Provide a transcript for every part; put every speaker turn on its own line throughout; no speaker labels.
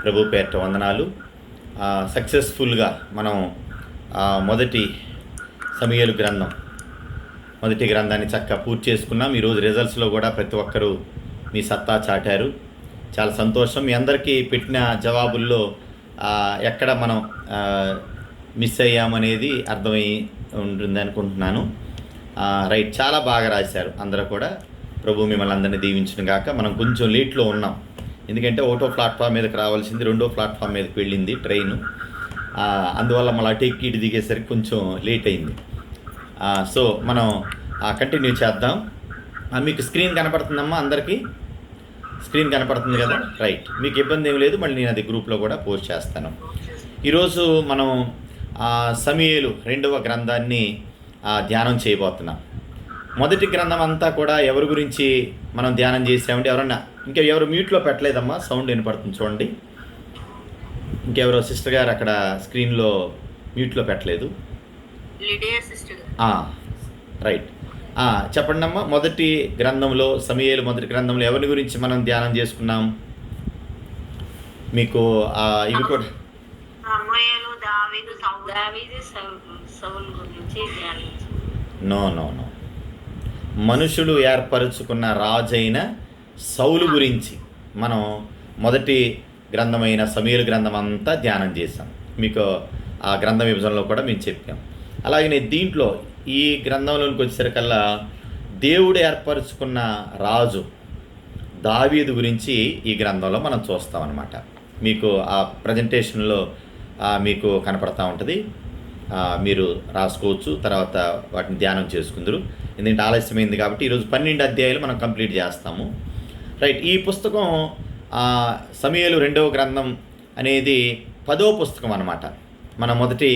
ప్రభు పేరిట వందనాలు. సక్సెస్ఫుల్గా మనం మొదటి సమూయేలు గ్రంథం మొదటి గ్రంథాన్ని చక్కగా పూర్తి చేసుకున్నాం. ఈరోజు రిజల్ట్స్లో కూడా ప్రతి ఒక్కరూ మీ సత్తా చాటారు. చాలా సంతోషం. మీ అందరికీ పెట్టిన జవాబుల్లో ఎక్కడ మనం మిస్ అయ్యామనేది అర్థమై ఉంటుంది అనుకుంటున్నాను. రైట్, చాలా బాగా రాశారు అందరూ కూడా. ప్రభు మిమ్మల్ని అందరినీ దీవించిన గాక. మనం కొంచెం లేట్లో ఉన్నాం, ఎందుకంటే ఒకటో ప్లాట్ఫామ్ మీదకి రావాల్సింది రెండో ప్లాట్ఫామ్ మీదకి వెళ్ళింది ట్రైన్. అందువల్ల మళ్ళీ అటు ఎక్కి ఇటు దిగేసరికి కొంచెం లేట్ అయింది. సో మనం కంటిన్యూ చేద్దాం. మీకు స్క్రీన్ కనపడుతుందమ్మా? అందరికీ స్క్రీన్ కనపడుతుంది కదా? రైట్, మీకు ఇబ్బంది ఏమి లేదు. మళ్ళీ నేను అది గ్రూప్లో కూడా పోస్ట్ చేస్తాను. ఈరోజు మనం సమూయేలు 2వ గ్రంథాన్ని ధ్యానం చేయబోతున్నాం. మొదటి గ్రంథం అంతా కూడా ఎవరి గురించి మనం ధ్యానం చేసామంటే, ఎవరన్నా ఎవరు మ్యూట్లో పెట్టలేదమ్మా? సౌండ్ వినపడుతుంది చూడండి. ఇంకెవరో సిస్టర్ గారు అక్కడ స్క్రీన్లో మ్యూట్లో పెట్టలేదు. రైట్, చెప్పండి అమ్మా. మొదటి గ్రంథంలో సమూయేలు మొదటి గ్రంథంలో ఎవరి గురించి మనం ధ్యానం చేసుకున్నాం? మీకు ఇవి కూడా నో నో నో మనుషులు ఏర్పరచుకున్న రాజైన సౌలు గురించి మనం మొదటి గ్రంథమైన సమూయేలు గ్రంథం అంతా ధ్యానం చేశాం. మీకు ఆ గ్రంథ విభజనలో కూడా మేము చెప్పాం. అలాగే దీంట్లో ఈ గ్రంథంలోకి వచ్చేసరికల్లా దేవుడు ఏర్పరచుకున్న రాజు దావీదు గురించి ఈ గ్రంథంలో మనం చూస్తాం అన్నమాట. మీకు ఆ ప్రజెంటేషన్లో మీకు కనపడతా ఉంటుంది. మీరు రాసుకోవచ్చు, తర్వాత వాటిని ధ్యానం చేసుకుందరు. ఎందుకంటే ఆలస్యమైంది కాబట్టి ఈరోజు 12 అధ్యాయాలు మనం కంప్లీట్ చేస్తాము. రైట్, ఈ పుస్తకం సమూయేలు 2వ గ్రంథం అనేది 10వ పుస్తకం అన్నమాట. మన మొదటి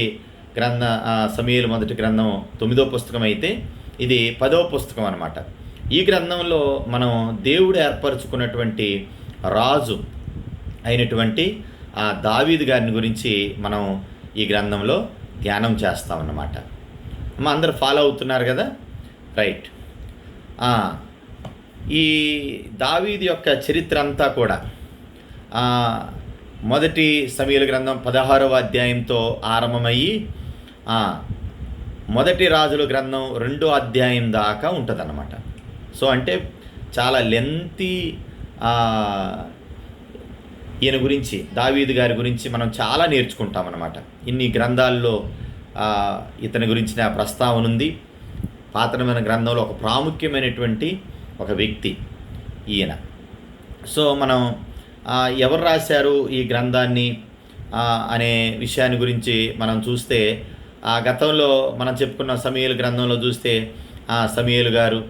సమూయేలు మొదటి గ్రంథం 9వ పుస్తకం అయితే ఇది 10వ పుస్తకం అన్నమాట. ఈ గ్రంథంలో మనం దేవుడు ఏర్పరచుకున్నటువంటి రాజు అయినటువంటి దావీదు గారిని గురించి మనం ఈ గ్రంథంలో ధ్యానం చేస్తామన్నమాట. అందరూ ఫాలో అవుతున్నారు కదా? రైట్, ఈ దావీదు యొక్క చరిత్ర అంతా కూడా మొదటి సమూయేలు గ్రంథం 16వ అధ్యాయంతో ఆరంభమయ్యి మొదటి రాజుల గ్రంథం 2వ అధ్యాయం దాకా ఉంటుందన్నమాట. సో అంటే చాలా లెంతీ ఈయన గురించి, దావీదు గారి గురించి మనం చాలా నేర్చుకుంటామన్నమాట. ఇన్ని గ్రంథాల్లో ఇతని గురించిన ప్రస్తావన ఉంది. పాతమైన గ్రంథంలో ఒక ప్రాముఖ్యమైనటువంటి ఒక వ్యక్తి ఈయన. సో మనం ఎవరు రాశారు ఈ గ్రంథాన్ని అనే విషయాన్ని గురించి మనం చూస్తే, గతంలో మనం చెప్పుకున్న సమూయేలు గ్రంథంలో చూస్తే సమూయేలు గారు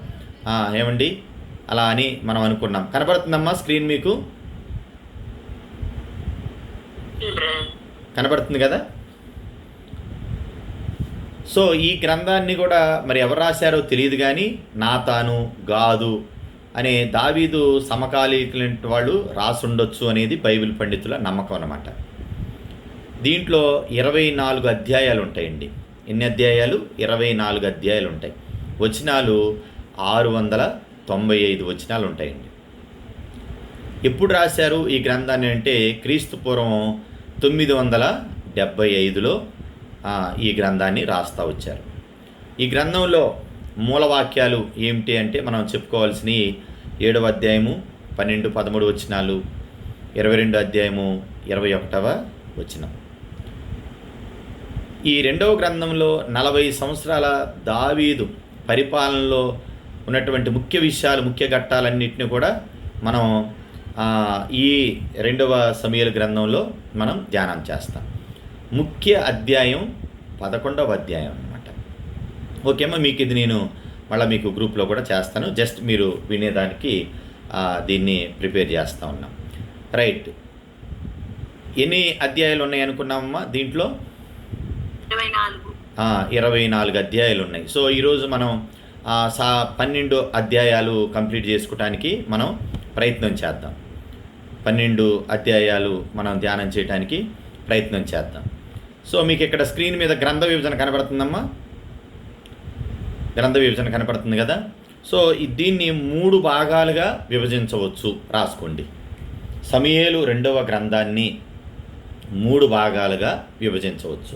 ఏమండి అలా అని మనం అనుకున్నాం. కనపడుతుందమ్మా స్క్రీన్? మీకు కనపడుతుంది కదా? సో ఈ గ్రంథాన్ని కూడా మరి ఎవరు రాశారో తెలియదు, కానీ నాతాను, గాదు అనే దావీదు సమకాలీకుల వాళ్ళు రాసుండొచ్చు అనేది బైబిల్ పండితుల నమ్మకం అన్నమాట. దీంట్లో 24 అధ్యాయాలు ఉంటాయండి. ఎన్ని అధ్యాయాలు? 24 అధ్యాయాలు ఉంటాయి. వచనాలు 695 వచనాలు ఉంటాయండి. ఎప్పుడు రాశారు ఈ గ్రంథాన్ని అంటే క్రీస్తు పూర్వం 975లో ఈ గ్రంథాన్ని రాస్తూ వచ్చారు. ఈ గ్రంథంలో మూలవాక్యాలు ఏమిటి అంటే మనం చెప్పుకోవాల్సినవి 7వ అధ్యాయము 12, 13 వచనాలు, 22 అధ్యాయము 21వ వచనం. ఈ 2వ గ్రంథంలో 40 సంవత్సరాల దావీదు పరిపాలనలో ఉన్నటువంటి ముఖ్య విషయాలు, ముఖ్య ఘట్టాలన్నింటినీ కూడా మనం ఈ 2వ సమూయేలు గ్రంథంలో మనం ధ్యానం చేస్తాం. ముఖ్య అధ్యాయం 11వ అధ్యాయం అన్నమాట. ఓకేమ్మా, మీకు ఇది నేను మళ్ళీ మీకు గ్రూప్లో కూడా చేస్తాను. జస్ట్ మీరు వినేదానికి దీన్ని ప్రిపేర్ చేస్తూ ఉన్నాం. రైట్, ఎన్ని అధ్యాయాలు ఉన్నాయి అనుకున్నామమ్మా? దీంట్లో 24 అధ్యాయాలు ఉన్నాయి. సో ఈరోజు మనం 12 అధ్యాయాలు కంప్లీట్ చేసుకోవడానికి మనం ప్రయత్నం చేద్దాం. 12 అధ్యాయాలు మనం ధ్యానం చేయడానికి ప్రయత్నం చేద్దాం. సో మీకు ఇక్కడ స్క్రీన్ మీద గ్రంథ విభజన కనబడుతుందమ్మా? గ్రంథ విభజన కనపడుతుంది కదా? సో దీన్ని 3 భాగాలుగా విభజించవచ్చు. రాసుకోండి. సమూయేలు 2వ గ్రంథాన్ని 3 భాగాలుగా విభజించవచ్చు.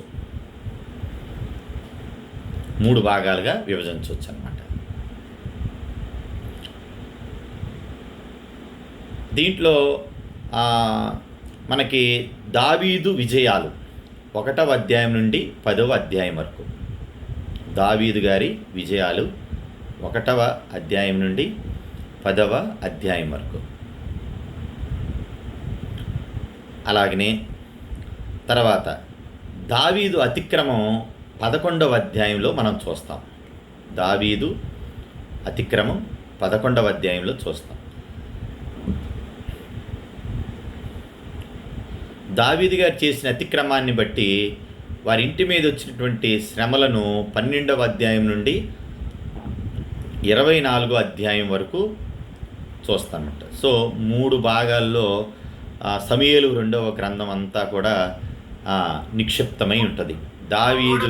3 భాగాలుగా విభజించవచ్చు అన్నమాట. దీంట్లో మనకి దావీదు విజయాలు 1వ అధ్యాయం నుండి 10వ అధ్యాయం వరకు. దావీదు గారి విజయాలు 1వ అధ్యాయం నుండి 10వ అధ్యాయం వరకు. అలాగనే తర్వాత దావీదు అతిక్రమం 11వ అధ్యాయంలో మనం చూస్తాం. దావీదు అతిక్రమం 11వ అధ్యాయంలో చూస్తాం. దావీదు గారు చేసిన అతిక్రమాన్ని బట్టి వారి ఇంటి మీద వచ్చినటువంటి శ్రమలను 12వ అధ్యాయం నుండి 24వ అధ్యాయం వరకు చూస్తామన్నమాట. సో 3 భాగాల్లో సమూయేలు 2వ గ్రంథం అంతా కూడా నిక్షిప్తమై ఉంటుంది. దావీదు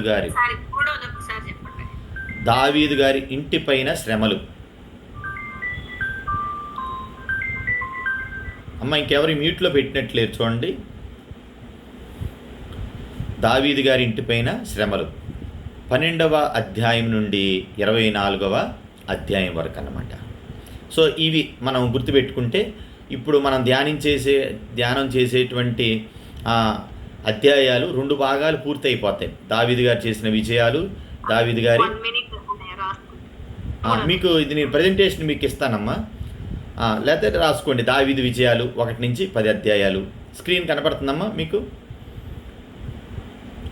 గారి ఇంటిపైన శ్రమలు. అమ్మ ఇంకెవరు మ్యూట్లో పెట్టినట్లేరు చూడండి. దావీదు గారి ఇంటిపైన శ్రమలు 12వ అధ్యాయం నుండి 24వ అధ్యాయం వరకు అన్నమాట. సో ఇవి మనం గుర్తుపెట్టుకుంటే ఇప్పుడు మనం ధ్యానం చేసేటువంటి అధ్యాయాలు 2 భాగాలు పూర్తయిపోతాయి. దావీదు గారు చేసిన విజయాలు, దావీదు గారి మీకు ఇది నేను ప్రజెంటేషన్ మీకు ఇస్తానమ్మా, లేకపోతే రాసుకోండి. దావీదు విజయాలు 1 నుంచి 10 అధ్యాయాలు స్క్రీన్ కనపడుతుందమ్మా మీకు.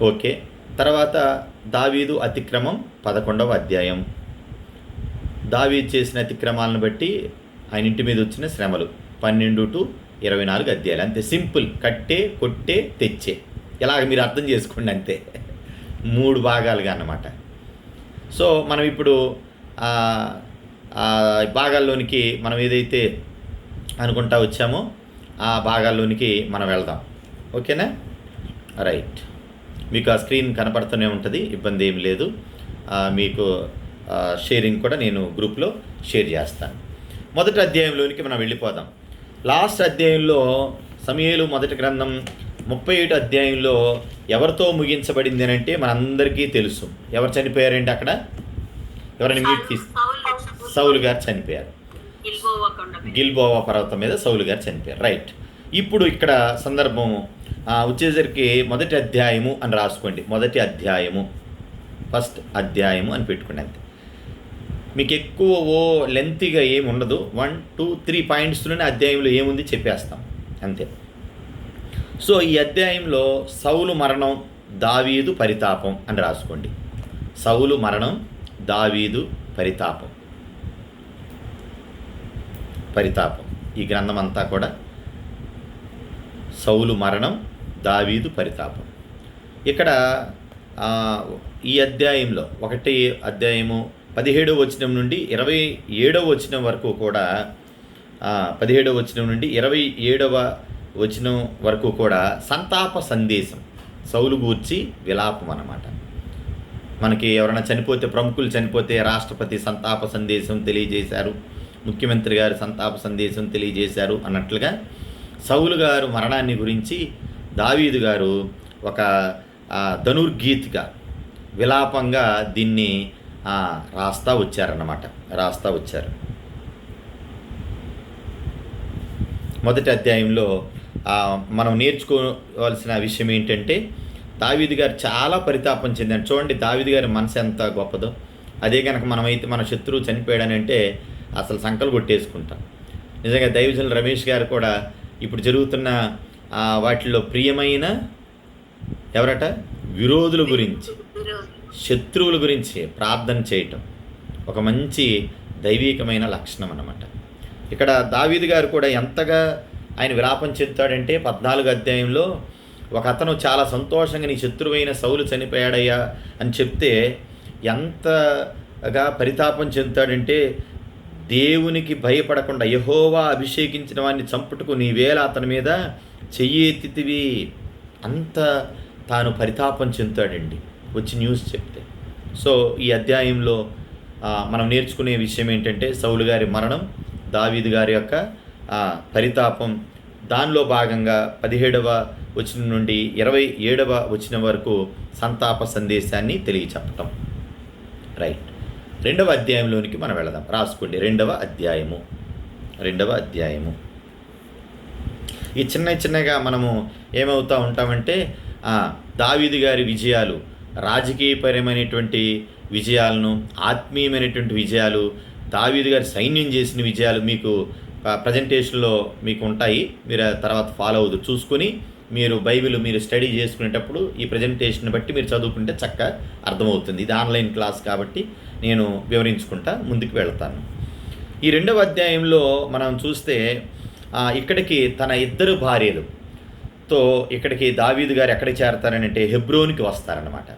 ఓకే. తర్వాత దావీదు అతిక్రమం 11వ అధ్యాయం. దావీదు చేసిన అతిక్రమాలను బట్టి ఆయన ఇంటి మీద వచ్చిన శ్రమలు 12 to 24 అధ్యాయాలు. అంతే, సింపుల్. కట్టే, కొట్టే, తెచ్చే, ఇలాగ మీరు అర్థం చేసుకోండి అంతే. 3 భాగాలుగా అన్నమాట. సో మనం ఇప్పుడు భాగాల్లోనికి మనం ఏదైతే అనుకుంటా వచ్చామో ఆ భాగాల్లోనికి మనం వెళ్దాం. ఓకేనా? రైట్. మీకు ఆ స్క్రీన్ కనపడుతూనే ఉంటుంది, ఇబ్బంది ఏం లేదు. మీకు షేరింగ్ కూడా నేను గ్రూప్లో షేర్ చేస్తాను. మొదటి అధ్యాయంలోనికి మనం వెళ్ళిపోదాం. లాస్ట్ అధ్యాయంలో సమూయేలు మొదటి గ్రంథం 37 అధ్యాయంలో ఎవరితో ముగించబడింది అని అంటే మనందరికీ తెలుసు. ఎవరు చనిపోయారండి అక్కడ? ఎవరైనా మ్యూట్ తీసి. సౌలు గారు చనిపోయారు. గిల్బోవా పర్వతం మీద సౌలు గారు చనిపోయారు. రైట్. ఇప్పుడు ఇక్కడ సందర్భం వచ్చేసరికి మొదటి అధ్యాయము అని రాసుకోండి. మొదటి అధ్యాయము, ఫస్ట్ అధ్యాయము అని పెట్టుకోండి అంతే. మీకు ఎక్కువ లెంతీగా ఏమి ఉండదు. 1, 2, 3 పాయింట్స్లోనే అధ్యాయంలో ఏముంది చెప్పేస్తాం అంతే. సో ఈ అధ్యాయంలో సౌలు మరణం, దావీదు పరితాపం అని రాసుకోండి. సౌలు మరణం, దావీదు పరితాపం. ఈ గ్రంథం అంతా కూడా సౌలు మరణం, దావీదు పరితాపం. ఇక్కడ ఈ అధ్యాయంలో 1వ అధ్యాయము 17వ వచనం నుండి 27వ వచనం వరకు కూడా 17వ వచనం నుండి 27వ వచనం వరకు కూడా సంతాప సందేశం, సౌలు గూర్చి విలాపం అన్నమాట. మనకి ఎవరైనా చనిపోతే, ప్రముఖులు చనిపోతే రాష్ట్రపతి సంతాప సందేశం తెలియజేశారు, ముఖ్యమంత్రి గారు సంతాప సందేశం తెలియజేశారు అన్నట్లుగా సౌలు గారు మరణాన్ని గురించి దావీదు గారు ఒక ధనుర్గీతిగా, విలాపంగా దీన్ని రాస్తా వచ్చారు. మొదటి అధ్యాయంలో మనం నేర్చుకోవాల్సిన విషయం ఏంటంటే దావీదు గారు చాలా పరితాపం చెందాడు. చూడండి దావీదు గారి మనసు ఎంత గొప్పదో. అదే కనుక మనమైతే మన శత్రువు చనిపోయాడనంటే అసలు సంకలు కొట్టేసుకుంటాం. నిజంగా దైవజనులు రమేష్ గారు కూడా ఇప్పుడు జరుగుతున్న వాటిల్లో ప్రియమైన ఎవరట విరోధుల గురించి, శత్రువుల గురించి ప్రార్థన చేయటం ఒక మంచి దైవీకమైన లక్షణం అన్నమాట. ఇక్కడ దావీదు గారు కూడా ఎంతగా ఆయన విలాపం చెందుతాడంటే 14వ అధ్యాయంలో ఒక అతను చాలా సంతోషంగా నీ శత్రువైన సౌలు చనిపోయాడయ్యా అని చెప్తే ఎంతగా పరితాపం చెందుతాడంటే, దేవునికి భయపడకుండా యెహోవా అభిషేకించిన వాడిని చంపుటకు నీవేళ అతని మీద చెయ్యి ఎత్తితివి, అంత తాను పరితాపం చెందుతాడండి వచ్చి న్యూస్ చెప్తే. సో ఈ అధ్యాయంలో మనం నేర్చుకునే విషయం ఏంటంటే సౌలు గారి మరణం, దావీదు గారి యొక్క పరితాపం, దానిలో భాగంగా 17వ వచనం నుండి 27వ వచనం వరకు సంతాప సందేశాన్ని తెలియచెప్పటం. రైట్, 2వ అధ్యాయంలోనికి మనం వెళదాం. రాసుకోండి, 2వ అధ్యాయము. ఈ చిన్నగా మనము ఏమవుతూ ఉంటామంటే దావీదు గారి విజయాలు, రాజకీయపరమైనటువంటి విజయాలను, ఆత్మీయమైనటువంటి విజయాలు, దావీదు గారి సైన్యం చేసిన విజయాలు మీకు ప్రజెంటేషన్లో మీకు ఉంటాయి. మీరు తర్వాత ఫాలో అవుతూ చూసుకొని మీరు స్టడీ చేసుకునేటప్పుడు ఈ ప్రజెంటేషన్ బట్టి మీరు చదువుకుంటే చక్కగా అర్థమవుతుంది. ఇది ఆన్లైన్ క్లాస్ కాబట్టి నేను వివరించుకుంటా ముందుకు వెళ్తాను. ఈ 2వ అధ్యాయంలో మనం చూస్తే ఇక్కడికి తన 2 భార్యలతో ఇక్కడికి దావీదు గారు ఎక్కడికి చేరతారని అంటే హెబ్రోన్కి వస్తారనమాట.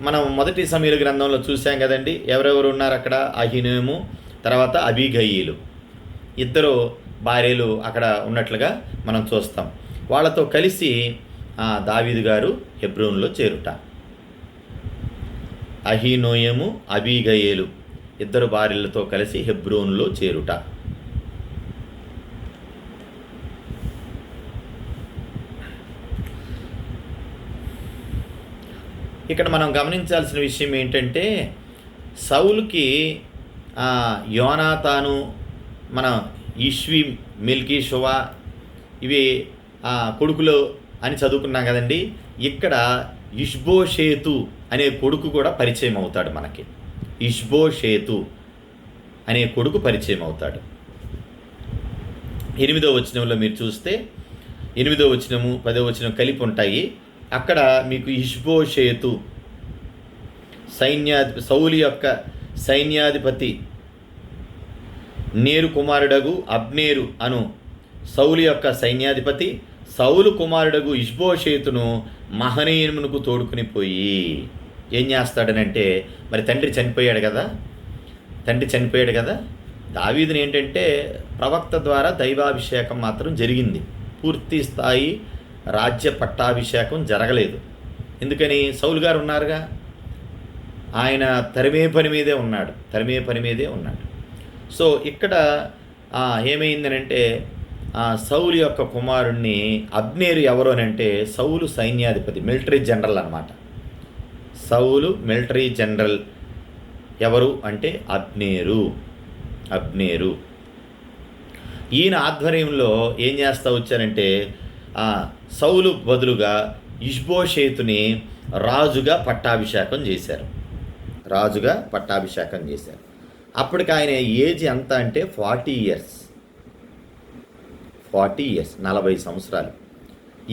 మనం మొదటి సమూయేలు గ్రంథంలో చూసాం కదండి, ఎవరెవరు ఉన్నారు అక్కడ? అహీనోము, తర్వాత అబీగయీలు, 2 భార్యలు అక్కడ ఉన్నట్లుగా మనం చూస్తాం. వాళ్ళతో కలిసి దావీదు గారు హెబ్రోన్లో చేరుట. అహీనోయము, అబీగయేలు 2 భార్యలతో కలిసి హెబ్రోన్లో చేరుట. ఇక్కడ మనం గమనించాల్సిన విషయం ఏంటంటే, సౌలుకి యోనాతాను, మన ఇష్వి, మెల్కీషువ ఇవి కొడుకులు అని చదువుకున్నాం కదండి. ఇక్కడ ఇష్బోషేతు అనే కొడుకు కూడా పరిచయం అవుతాడు మనకి. ఇష్బోషేతు అనే కొడుకు పరిచయం అవుతాడు. 8వ వచనంలో మీరు చూస్తే 8వ వచనము 10వ వచనం కలిపి ఉంటాయి. అక్కడ మీకు ఇష్బోషేతు సౌలు యొక్క సైన్యాధిపతి నేరు కుమారుడగు అబ్నేరు అను సౌలు యొక్క సైన్యాధిపతి సౌలు కుమారుడగు ఇష్బోషేతును మహనీయమునకు తోడుకుని పోయి ఏం చేస్తాడనంటే, మరి తండ్రి చనిపోయాడు కదా, దావీదుని ఏంటంటే ప్రవక్త ద్వారా దైవాభిషేకం మాత్రం జరిగింది, పూర్తి స్థాయి రాజ్య పట్టాభిషేకం జరగలేదు. ఎందుకని? సౌలు గారు ఉన్నారుగా, ఆయన తరిమే పని మీదే ఉన్నాడు. సో ఇక్కడ ఏమైందనంటే సౌలు యొక్క కుమారుణ్ణి అబ్నేరు ఎవరు అని అంటే సౌలు సైన్యాధిపతి, మిలిటరీ జనరల్ అనమాట. సౌలు మిలిటరీ జనరల్ ఎవరు అంటే అబ్నేరు. ఈయన ఆధ్వర్యంలో ఏం చేస్తూ వచ్చారంటే సౌలు బదులుగా ఇష్బోషేతుని రాజుగా పట్టాభిషేకం చేశారు. అప్పటికి ఆయన ఏజ్ ఎంత అంటే 40 ఇయర్స్, 40 సంవత్సరాలు.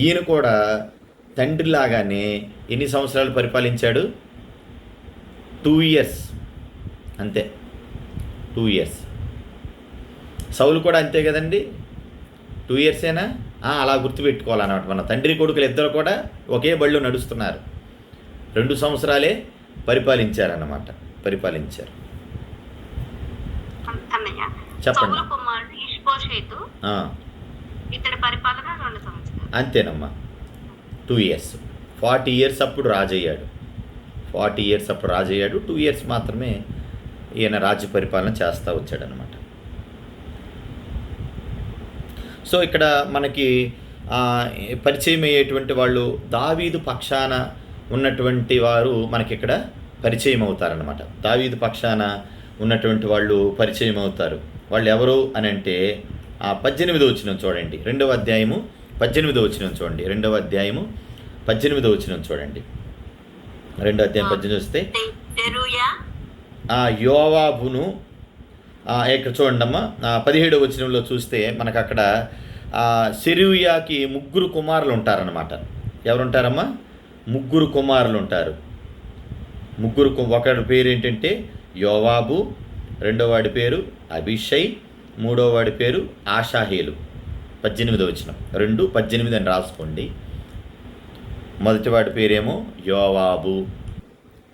ఈయన కూడా తండ్రిలాగానే ఎన్ని సంవత్సరాలు పరిపాలించాడు? 2 ఇయర్స్, అంతే. 2 ఇయర్స్. సౌలు కూడా అంతే కదండి, 2 ఇయర్సేనా? అలా గుర్తుపెట్టుకోవాలన్నమాట. మన తండ్రి కొడుకులు 2 కూడా ఒకే బళ్ళు నడుస్తున్నారు, 2 సంవత్సరాలే పరిపాలించారు. చెప్పండి. అంతేనమ్మా, 2 ఇయర్స్. 40 ఇయర్స్ అప్పుడు రాజయ్యాడు. 2 ఇయర్స్ మాత్రమే ఈయన రాజ్య పరిపాలన చేస్తూ వచ్చాడనమాట. సో ఇక్కడ మనకి పరిచయం అయ్యేటువంటి వాళ్ళు దావీదు పక్షాన ఉన్నటువంటి వారు మనకి ఇక్కడ పరిచయం అవుతారనమాట. దావీదు పక్షాన ఉన్నటువంటి వాళ్ళు పరిచయం అవుతారు. వాళ్ళు ఎవరు అని అంటే 18వ వచనం చూడండి, 2వ అధ్యాయము 18వ వచనం చూడండి. 2వ అధ్యాయము 18వ వచనం చూడండి. 2వ అధ్యాయం 18 వస్తే యోవాబును ఇక్కడ చూడండి అమ్మా. 17వ వచనంలో చూస్తే మనకు అక్కడ సెరూయాకి 3 కుమారులు ఉంటారనమాట. ఎవరుంటారమ్మా? 3 కుమారులు ఉంటారు. ఒకడి పేరు ఏంటంటే యోవాబు, 2వ వాడి పేరు అబీషై, 3వ వాడి పేరు ఆషాహేలు. 18వ వచనం 2:18 అని రాసుకోండి. మొదటి వాడి పేరేమో యోవాబు,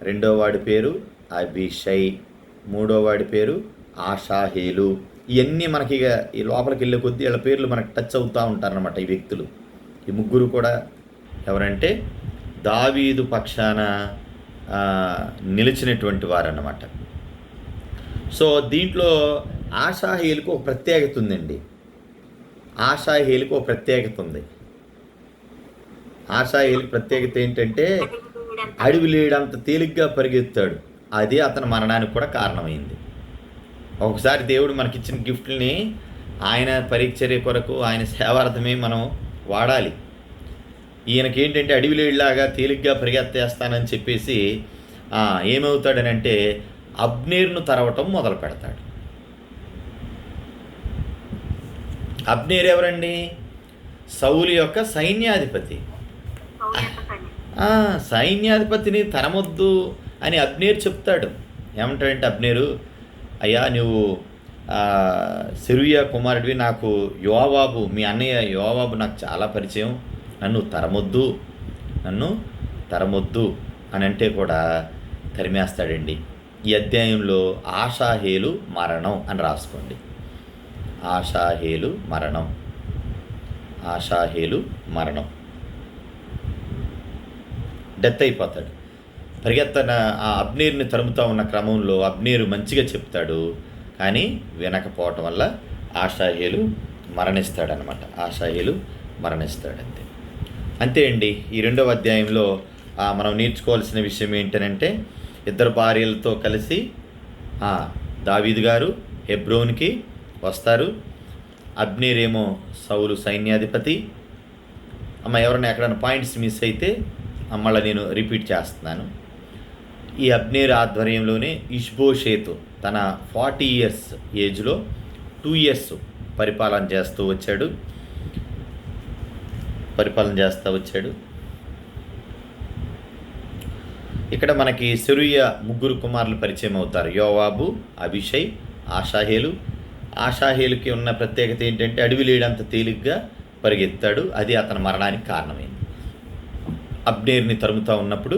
2వ వాడి పేరు అబీషై, 3వ వాడి పేరు ఆషాహేలు. ఇవన్నీ మనకి ఇక ఈ లోపలికి వెళ్ళే కొద్దీ వీళ్ళ పేర్లు మనకు టచ్ అవుతూ ఉంటారనమాట. ఈ వ్యక్తులు, ఈ 3 కూడా ఎవరంటే దావీదు పక్షాన నిలిచినటువంటి వారన్నమాట. సో దీంట్లో ఆషాహేలుకు ఒక ప్రత్యేకత ఉందండి. ఆషాహేలుకి ఒక ప్రత్యేకత ఉంది. ఆషాహేలుకి ప్రత్యేకత ఏంటంటే అడవి లేడంత తేలిగ్గా పరిగెత్తాడు. అది అతని మరణానికి కూడా కారణమైంది. ఒకసారి దేవుడు మనకిచ్చిన గిఫ్ట్ని ఆయన పరిచర్య కొరకు, ఆయన సేవార్థమే మనం వాడాలి. ఈయనకి ఏంటంటే అడవి లేడిలాగా తేలిగ్గా పరిగెత్తేస్తానని చెప్పేసి ఏమవుతాడనంటే అబ్నేర్ను తరవటం మొదలు పెడతాడు. అబ్నేర్ ఎవరండి? సౌలు యొక్క సైన్యాధిపతి. సైన్యాధిపతిని తరమొద్దు అని అబ్నేర్ చెప్తాడు. ఏమంటాడంటే అబ్నేరు, అయ్యా నువ్వు సెరూయా కుమారుడివి, నాకు యోవాబు మీ అన్నయ్య యోవాబు నాకు చాలా పరిచయం, నన్ను తరమొద్దు అని అంటే కూడా తరిమేస్తాడండి. ఈ అధ్యాయంలో ఆషాహేలు మరణం అని రాసుకోండి. ఆషాహేలు మరణం, డెత్ అయిపోతాడు. పరిగెత్తన ఆ అబ్నేరుని తరుముతూ ఉన్న క్రమంలో అబ్నేరు మంచిగా చెప్తాడు, కానీ వినకపోవటం వల్ల ఆషాహేలు మరణిస్తాడంతే. అంతే అండి. ఈ 2వ అధ్యాయంలో మనం నేర్చుకోవాల్సిన విషయం ఏంటనంటే, ఇద్దరు భార్యలతో కలిసి దావీదు గారు హెబ్రోన్కి వస్తారు. అబ్నేర్ ఏమో సౌలు సైన్యాధిపతి. ఎవరైనా ఎక్కడైనా పాయింట్స్ మిస్ అయితే మళ్ళీ నేను రిపీట్ చేస్తున్నాను. ఈ అబ్నేర్ ఆధ్వర్యంలోనే ఇష్బోషేతు తన 40 years ఏజ్లో 2 years పరిపాలన చేస్తూ వచ్చాడు. ఇక్కడ మనకి సెరూయా 3 కుమారులు పరిచయం అవుతారు. యోవాబు, అబీషై, ఆషాహేలుకి ఉన్న ప్రత్యేకత ఏంటంటే అడవి లేడంత తేలిగ్గా పరిగెత్తాడు. అది అతని మరణానికి కారణమైంది. అబ్నేర్ని తరుముతూ ఉన్నప్పుడు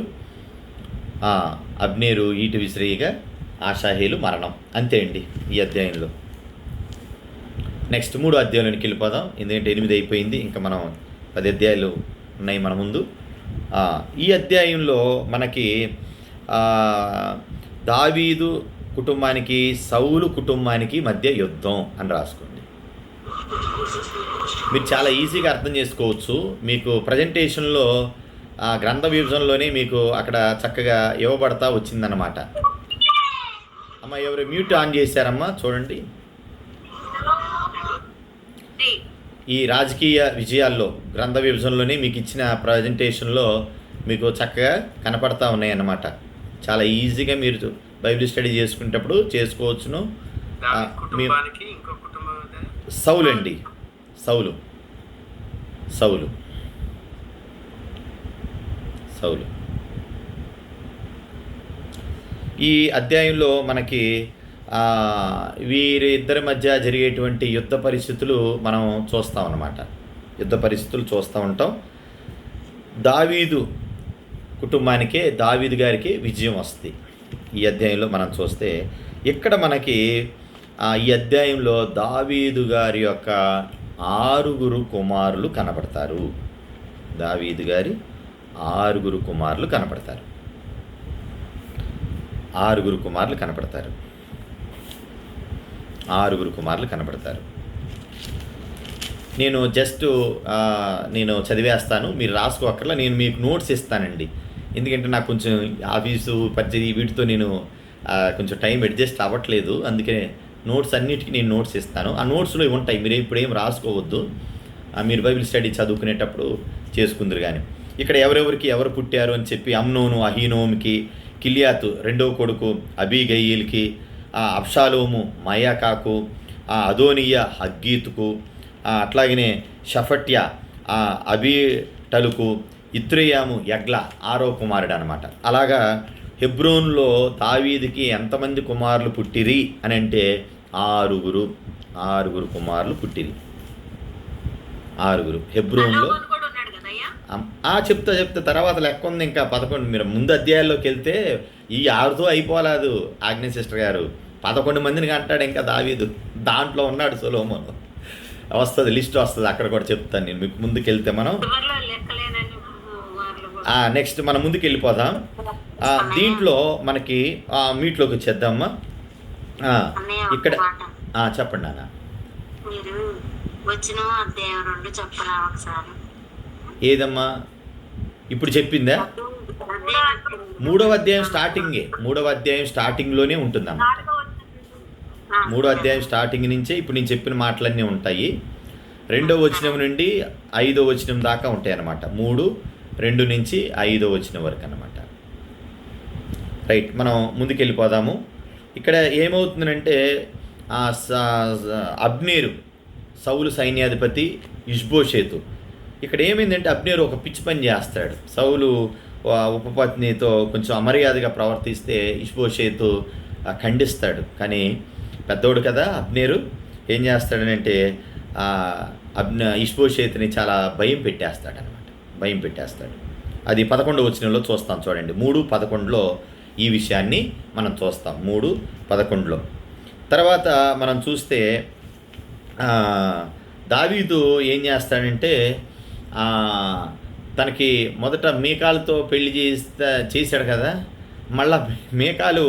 అబ్నేరు ఈటి విసిరేయగా ఆషాహేలు మరణం. అంతే అండి ఈ అధ్యాయంలో. నెక్స్ట్ 3వ అధ్యాయంలోనికి వెళ్ళిపోదాం, ఎందుకంటే 8 అయిపోయింది. ఇంకా మనం 10 అధ్యాయాలు ఉన్నాయి మన ముందు. ఈ అధ్యాయంలో మనకి దావీదు కుటుంబానికి సౌలు కుటుంబానికి మధ్య యుద్ధం అని రాసుకోండి. మీరు చాలా ఈజీగా అర్థం చేసుకోవచ్చు. మీకు ప్రజెంటేషన్లో గ్రంథ విభజనలోనే మీకు అక్కడ చక్కగా ఇవ్వబడతా వచ్చిందన్నమాట. అమ్మ ఎవరు మ్యూట్ ఆన్ చేశారమ్మా చూడండి. ఈ రాజకీయ విజయాల్లో గ్రంథ విభజనలోనే మీకు ఇచ్చిన ప్రజెంటేషన్లో మీకు చక్కగా కనపడతా ఉన్నాయన్నమాట. చాలా ఈజీగా మీరు బైబిల్ స్టడీ చేసుకునేటప్పుడు చేసుకోవచ్చును. సౌలు అండి, సౌలు ఈ అధ్యాయంలో మనకి వీరిద్దరి మధ్య జరిగేటువంటి యుద్ధ పరిస్థితులు మనం చూస్తాం అన్నమాట. చూస్తూ ఉంటాం. దావీదు కుటుంబానికే, దావీదు గారికి విజయం వస్తుంది. ఈ అధ్యాయంలో మనం చూస్తే ఇక్కడ మనకి ఈ అధ్యాయంలో దావీదు గారి యొక్క 6 కుమారులు కనపడతారు. దావీదు గారి 6 కుమారులు కనపడతారు. 6 కుమారులు కనపడతారు. నేను జస్ట్ నేను చదివేస్తాను, మీరు రాసుకోక్కర్లా. నేను మీకు నోట్స్ ఇస్తానండి, ఎందుకంటే నాకు కొంచెం ఆఫీసు పరిచయం వీటితో నేను కొంచెం టైం అడ్జస్ట్ అవ్వట్లేదు. అందుకే నోట్స్ అన్నిటికీ నేను నోట్స్ ఇస్తాను. ఆ నోట్స్లో ఉంటాయి, మీరు ఇప్పుడు ఏం రాసుకోవద్దు. మీరు బైబిల్ స్టడీ చదువుకునేటప్పుడు చేసుకుందరు. కానీ ఇక్కడ ఎవరు పుట్టారు అని చెప్పి అమ్నోను అహీనోముకి, కిలియాతు 2వ కొడుకు అబీగయీల్కి, అబ్షాలోము మయాకాకు, అదోనియా హగ్గీతుకు, అట్లాగనే షఫట్య అబీటలుకు, ఇత్రేయాము యగ్ల 6వ కుమారుడు అనమాట. అలాగా హెబ్రోన్లో దావీదుకి ఎంతమంది కుమారులు పుట్టిరి అని అంటే 6 కుమారులు పుట్టిరి. 6 హెబ్రోన్లో. చెప్తా తర్వాత లెక్క ఉంది, ఇంకా 11. మీరు ముందు అధ్యాయాల్లోకి వెళ్తే ఈ 6తో అయిపోలేదు ఆగ్నే సిస్టర్ గారు. 11 మందిని అంటాడు ఇంకా దావీదు. దాంట్లో ఉన్నాడు సొలొమోను. వస్తుంది, లిస్ట్ వస్తుంది, అక్కడ కూడా చెప్తాను నేను మీకు. ముందుకు వెళ్తే మనం నెక్స్ట్ మనం ముందుకు వెళ్ళిపోదాం. దీంట్లో మనకి మీట్లోకి వచ్చేద్దామా. ఇక్కడ చెప్పండి నాన్న.
వచ్చిన అధ్యాయం 2 చెప్పరా ఒకసారి?
ఏదమ్మా ఇప్పుడు చెప్పిందా? మూడవ అధ్యాయం స్టార్టింగ్లోనే ఉంటుందన్నమాట. మూడో అధ్యాయం స్టార్టింగ్ నుంచే ఇప్పుడు నేను చెప్పిన మాటలన్నీ ఉంటాయి. 2వ వచనం నుండి 5వ వచనం దాకా ఉంటాయి అన్నమాట. 3:2 నుంచి 5వ వచనం వరకు అన్నమాట. రైట్, మనం ముందుకెళ్ళిపోదాము. ఇక్కడ ఏమవుతుందంటే అబ్నేరు, సౌలు సైన్యాధిపతి ఇష్బోషేతు. ఇక్కడ ఏమైందంటే అబ్నేరు ఒక పిచ్చి పని చేస్తాడు. సౌలు ఉపపత్నితో కొంచెం అమర్యాదగా ప్రవర్తిస్తే ఇష్బోషేతు ఖండిస్తాడు. కానీ పెద్దోడు కదా అబ్నేరు, ఏం చేస్తాడనంటే ఇష్బోషేతుని చాలా భయం పెట్టేస్తాడు. అది 11వ వచనంలో చూస్తాం చూడండి. 3:11లో ఈ విషయాన్ని మనం చూస్తాం. 3:11లో తర్వాత మనం చూస్తే దావీదు ఏం చేస్తాడంటే తనకి మొదట మీకాలుతో పెళ్లి చేశాడు కదా. మళ్ళా మీకాలు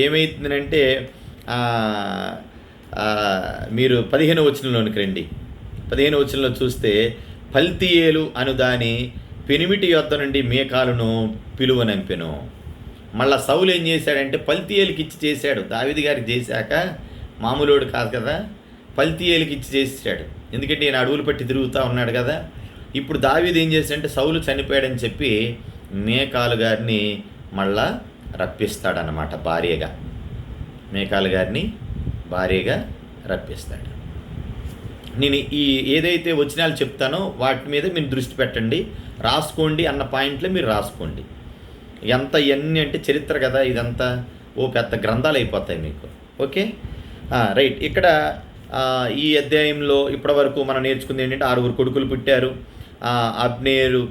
ఏమవుతుందంటే మీరు 15వ వచనంలోనికి రండి. 15వ వచనంలో చూస్తే పల్తీయేలు అను దాని పెనిమిటి యొద్ద నుండి మీకాలును పిలువనంపెను. మళ్ళా సౌలు ఏం చేశాడంటే పల్తీయేలుకి ఇచ్చి చేశాడు. దావీదు గారికి చేశాక మామూలుడు కాదు కదా, పల్తీయేలుకి ఇచ్చి చేశాడు. ఎందుకంటే ఈయన అడవులు పట్టి తిరుగుతూ ఉన్నాడు కదా. ఇప్పుడు దావీదు ఏం చేశాడంటే సౌలు చనిపోయాడని చెప్పి మీకాలు గారిని మళ్ళా రప్పిస్తాడనమాట భార్యగా. మీకాలు గారిని భార్యగా రప్పిస్తాడు. నేను ఈ ఏదైతే వచనాలు చెప్తానో వాటి మీద మీరు దృష్టి పెట్టండి, రాసుకోండి. అన్న పాయింట్లో మీరు రాసుకోండి. ఎంత ఎన్ని అంటే చరిత్ర కదా ఇదంతా, పెద్ద గ్రంథాలు అయిపోతాయి మీకు. Okay, right. ఇక్కడ ఈ అధ్యాయంలో ఇప్పటి వరకు మనం నేర్చుకుంది ఏంటంటే 6 కొడుకులు పుట్టారు. అబ్నేరు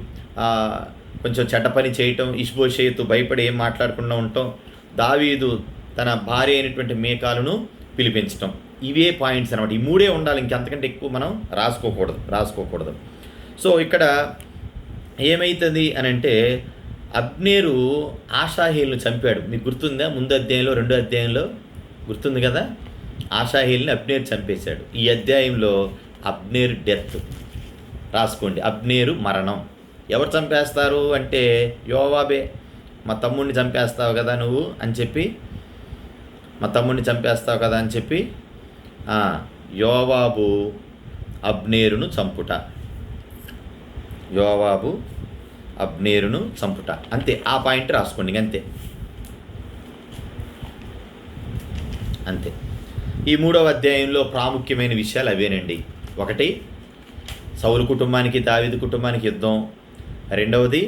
కొంచెం చెడ్డ పని చేయటం, ఇష్బోషేతు భయపడి ఏం మాట్లాడకుండా ఉండటం, దావీదు తన భార్య అయినటువంటి మీకాలును పిలిపించటం. ఇవే పాయింట్స్ అనమాట. ఈ 3 ఉండాలి, ఇంకెంతకంటే ఎక్కువ మనం రాసుకోకూడదు. సో ఇక్కడ ఏమవుతుంది అని అంటే అబ్నేరు ఆషాహేలును చంపాడు. మీకు గుర్తుందా? ముందు అధ్యాయంలో 2వ అధ్యాయంలో గుర్తుంది కదా, ఆషాహేలుని అబ్నేరు చంపేశాడు. ఈ అధ్యాయంలో అబ్నేరు డెత్ రాసుకోండి. అబ్నేరు మరణం. ఎవరు చంపేస్తారు అంటే యోవాబే. మా తమ్ముడిని చంపేస్తావు కదా నువ్వు అని చెప్పి యోవాబు అబ్నేరును చంపుట. అంతే, ఆ పాయింట్ రాసుకోండి. అంతే. ఈ 3వ అధ్యాయంలో ప్రాముఖ్యమైన విషయాలు అవేనండి. 1, సౌలు కుటుంబానికి దావీదు కుటుంబానికి యుద్ధం. 2వది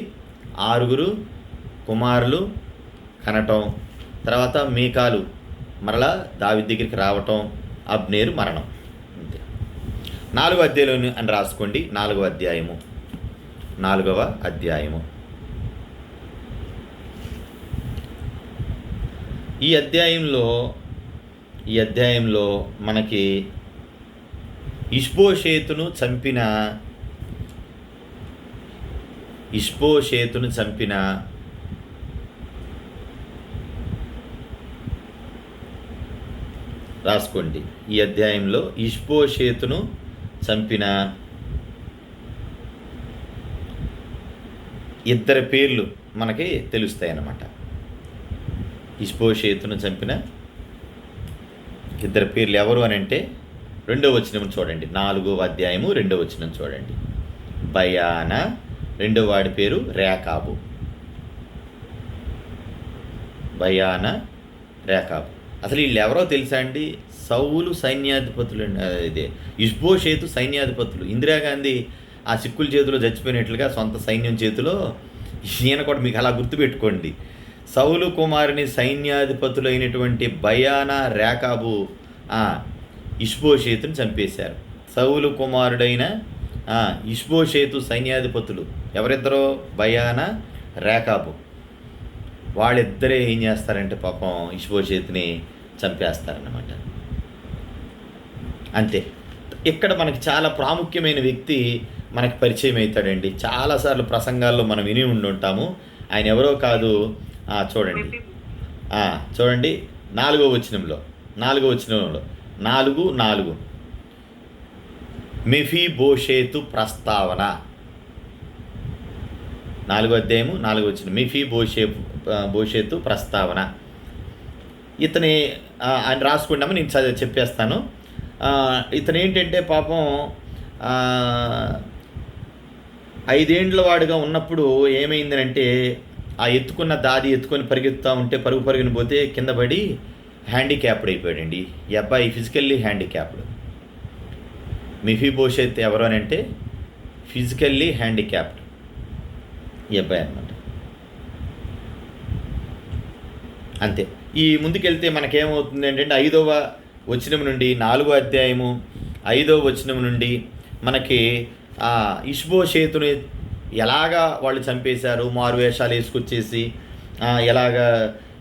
6 కుమారులు కనటం. తర్వాత మీకాలు మరలా దావీదు దగ్గరికి రావటం. అబ్నేరు మరణం. అంతే. 4వ అధ్యాయంలో అని రాసుకోండి. 4వ అధ్యాయము. ఈ అధ్యాయంలో మనకి ఇష్బోషేతును చంపిన రాసుకోండి. ఈ అధ్యాయంలో ఇష్బోషేతును చంపిన 2 పేర్లు మనకి తెలుస్తాయి అన్నమాట. ఇష్బోషేతును చంపిన 2 పేర్లు ఎవరు అని అంటే 2వ వచనం చూడండి. 4వ అధ్యాయము 2వ వచనం చూడండి. బయానా, 2వ వాడి పేరు రేకాబు. అసలు వీళ్ళు ఎవరో తెలుసా అండి? సౌలు సైన్యాధిపతులు. ఇదే ఇష్బోషేతు సైన్యాధిపతులు. ఇందిరాగాంధీ ఆ సిక్కుల చేతిలో చచ్చిపోయినట్లుగా సొంత సైన్యం చేతిలో ఈయన కూడా మీకు అలా గుర్తుపెట్టుకోండి. సౌలు కుమారుని సైన్యాధిపతులైనటువంటి బయానా, రేకాబు ఇష్బోషేతుని చంపేశారు. సౌలు కుమారుడైన ఇష్బోషేతు సైన్యాధిపతులు ఎవరిద్దరో బయానా, రేకాబు. వాళ్ళిద్దరే ఏం చేస్తారంటే పాపం ఇష్బోషేతుని చంపేస్తారన్నమాట. అంతే. ఇక్కడ మనకి చాలా ప్రాముఖ్యమైన వ్యక్తి మనకి పరిచయం అవుతాడండి. చాలాసార్లు ప్రసంగాల్లో మనం విని ఉండుంటాము. ఆయన ఎవరో కాదు, చూడండి 4వ వచనంలో 4 మెఫీబోషేతు ప్రస్తావన 4వ అధ్యాయము 4వ వచనం. మెఫీబోషేతు ప్రస్తావన. ఇతని ఆయన రాసుకుంటామని నేను చెప్పేస్తాను. ఇతను ఏంటంటే పాపం 5 ఏండ్ల వాడుగా ఉన్నప్పుడు ఏమైందనంటే ఆ ఎత్తుకొని పరిగెత్తుతూ ఉంటే పరుగున పోతే కింద పడి హ్యాండిక్యాప్డ్ అయిపోయాడండి. ఈ అబ్బాయి ఫిజికల్లీ హ్యాండిక్యాప్డ్. మెఫీబోషేత్ ఎవరు అని అంటే ఫిజికల్లీ హ్యాండిక్యాప్డ్ ఈ అబ్బాయి అనమాట. అంతే. ఈ ముందుకెళ్తే మనకేమవుతుంది ఏంటంటే 5వ వచనం నుండి 4వ అధ్యాయము 5వ వచనం నుండి మనకి ఇష్బోషేతుని ఎలాగా వాళ్ళు చంపేశారు, మారువేషాలు వేసుకొచ్చేసి ఎలాగా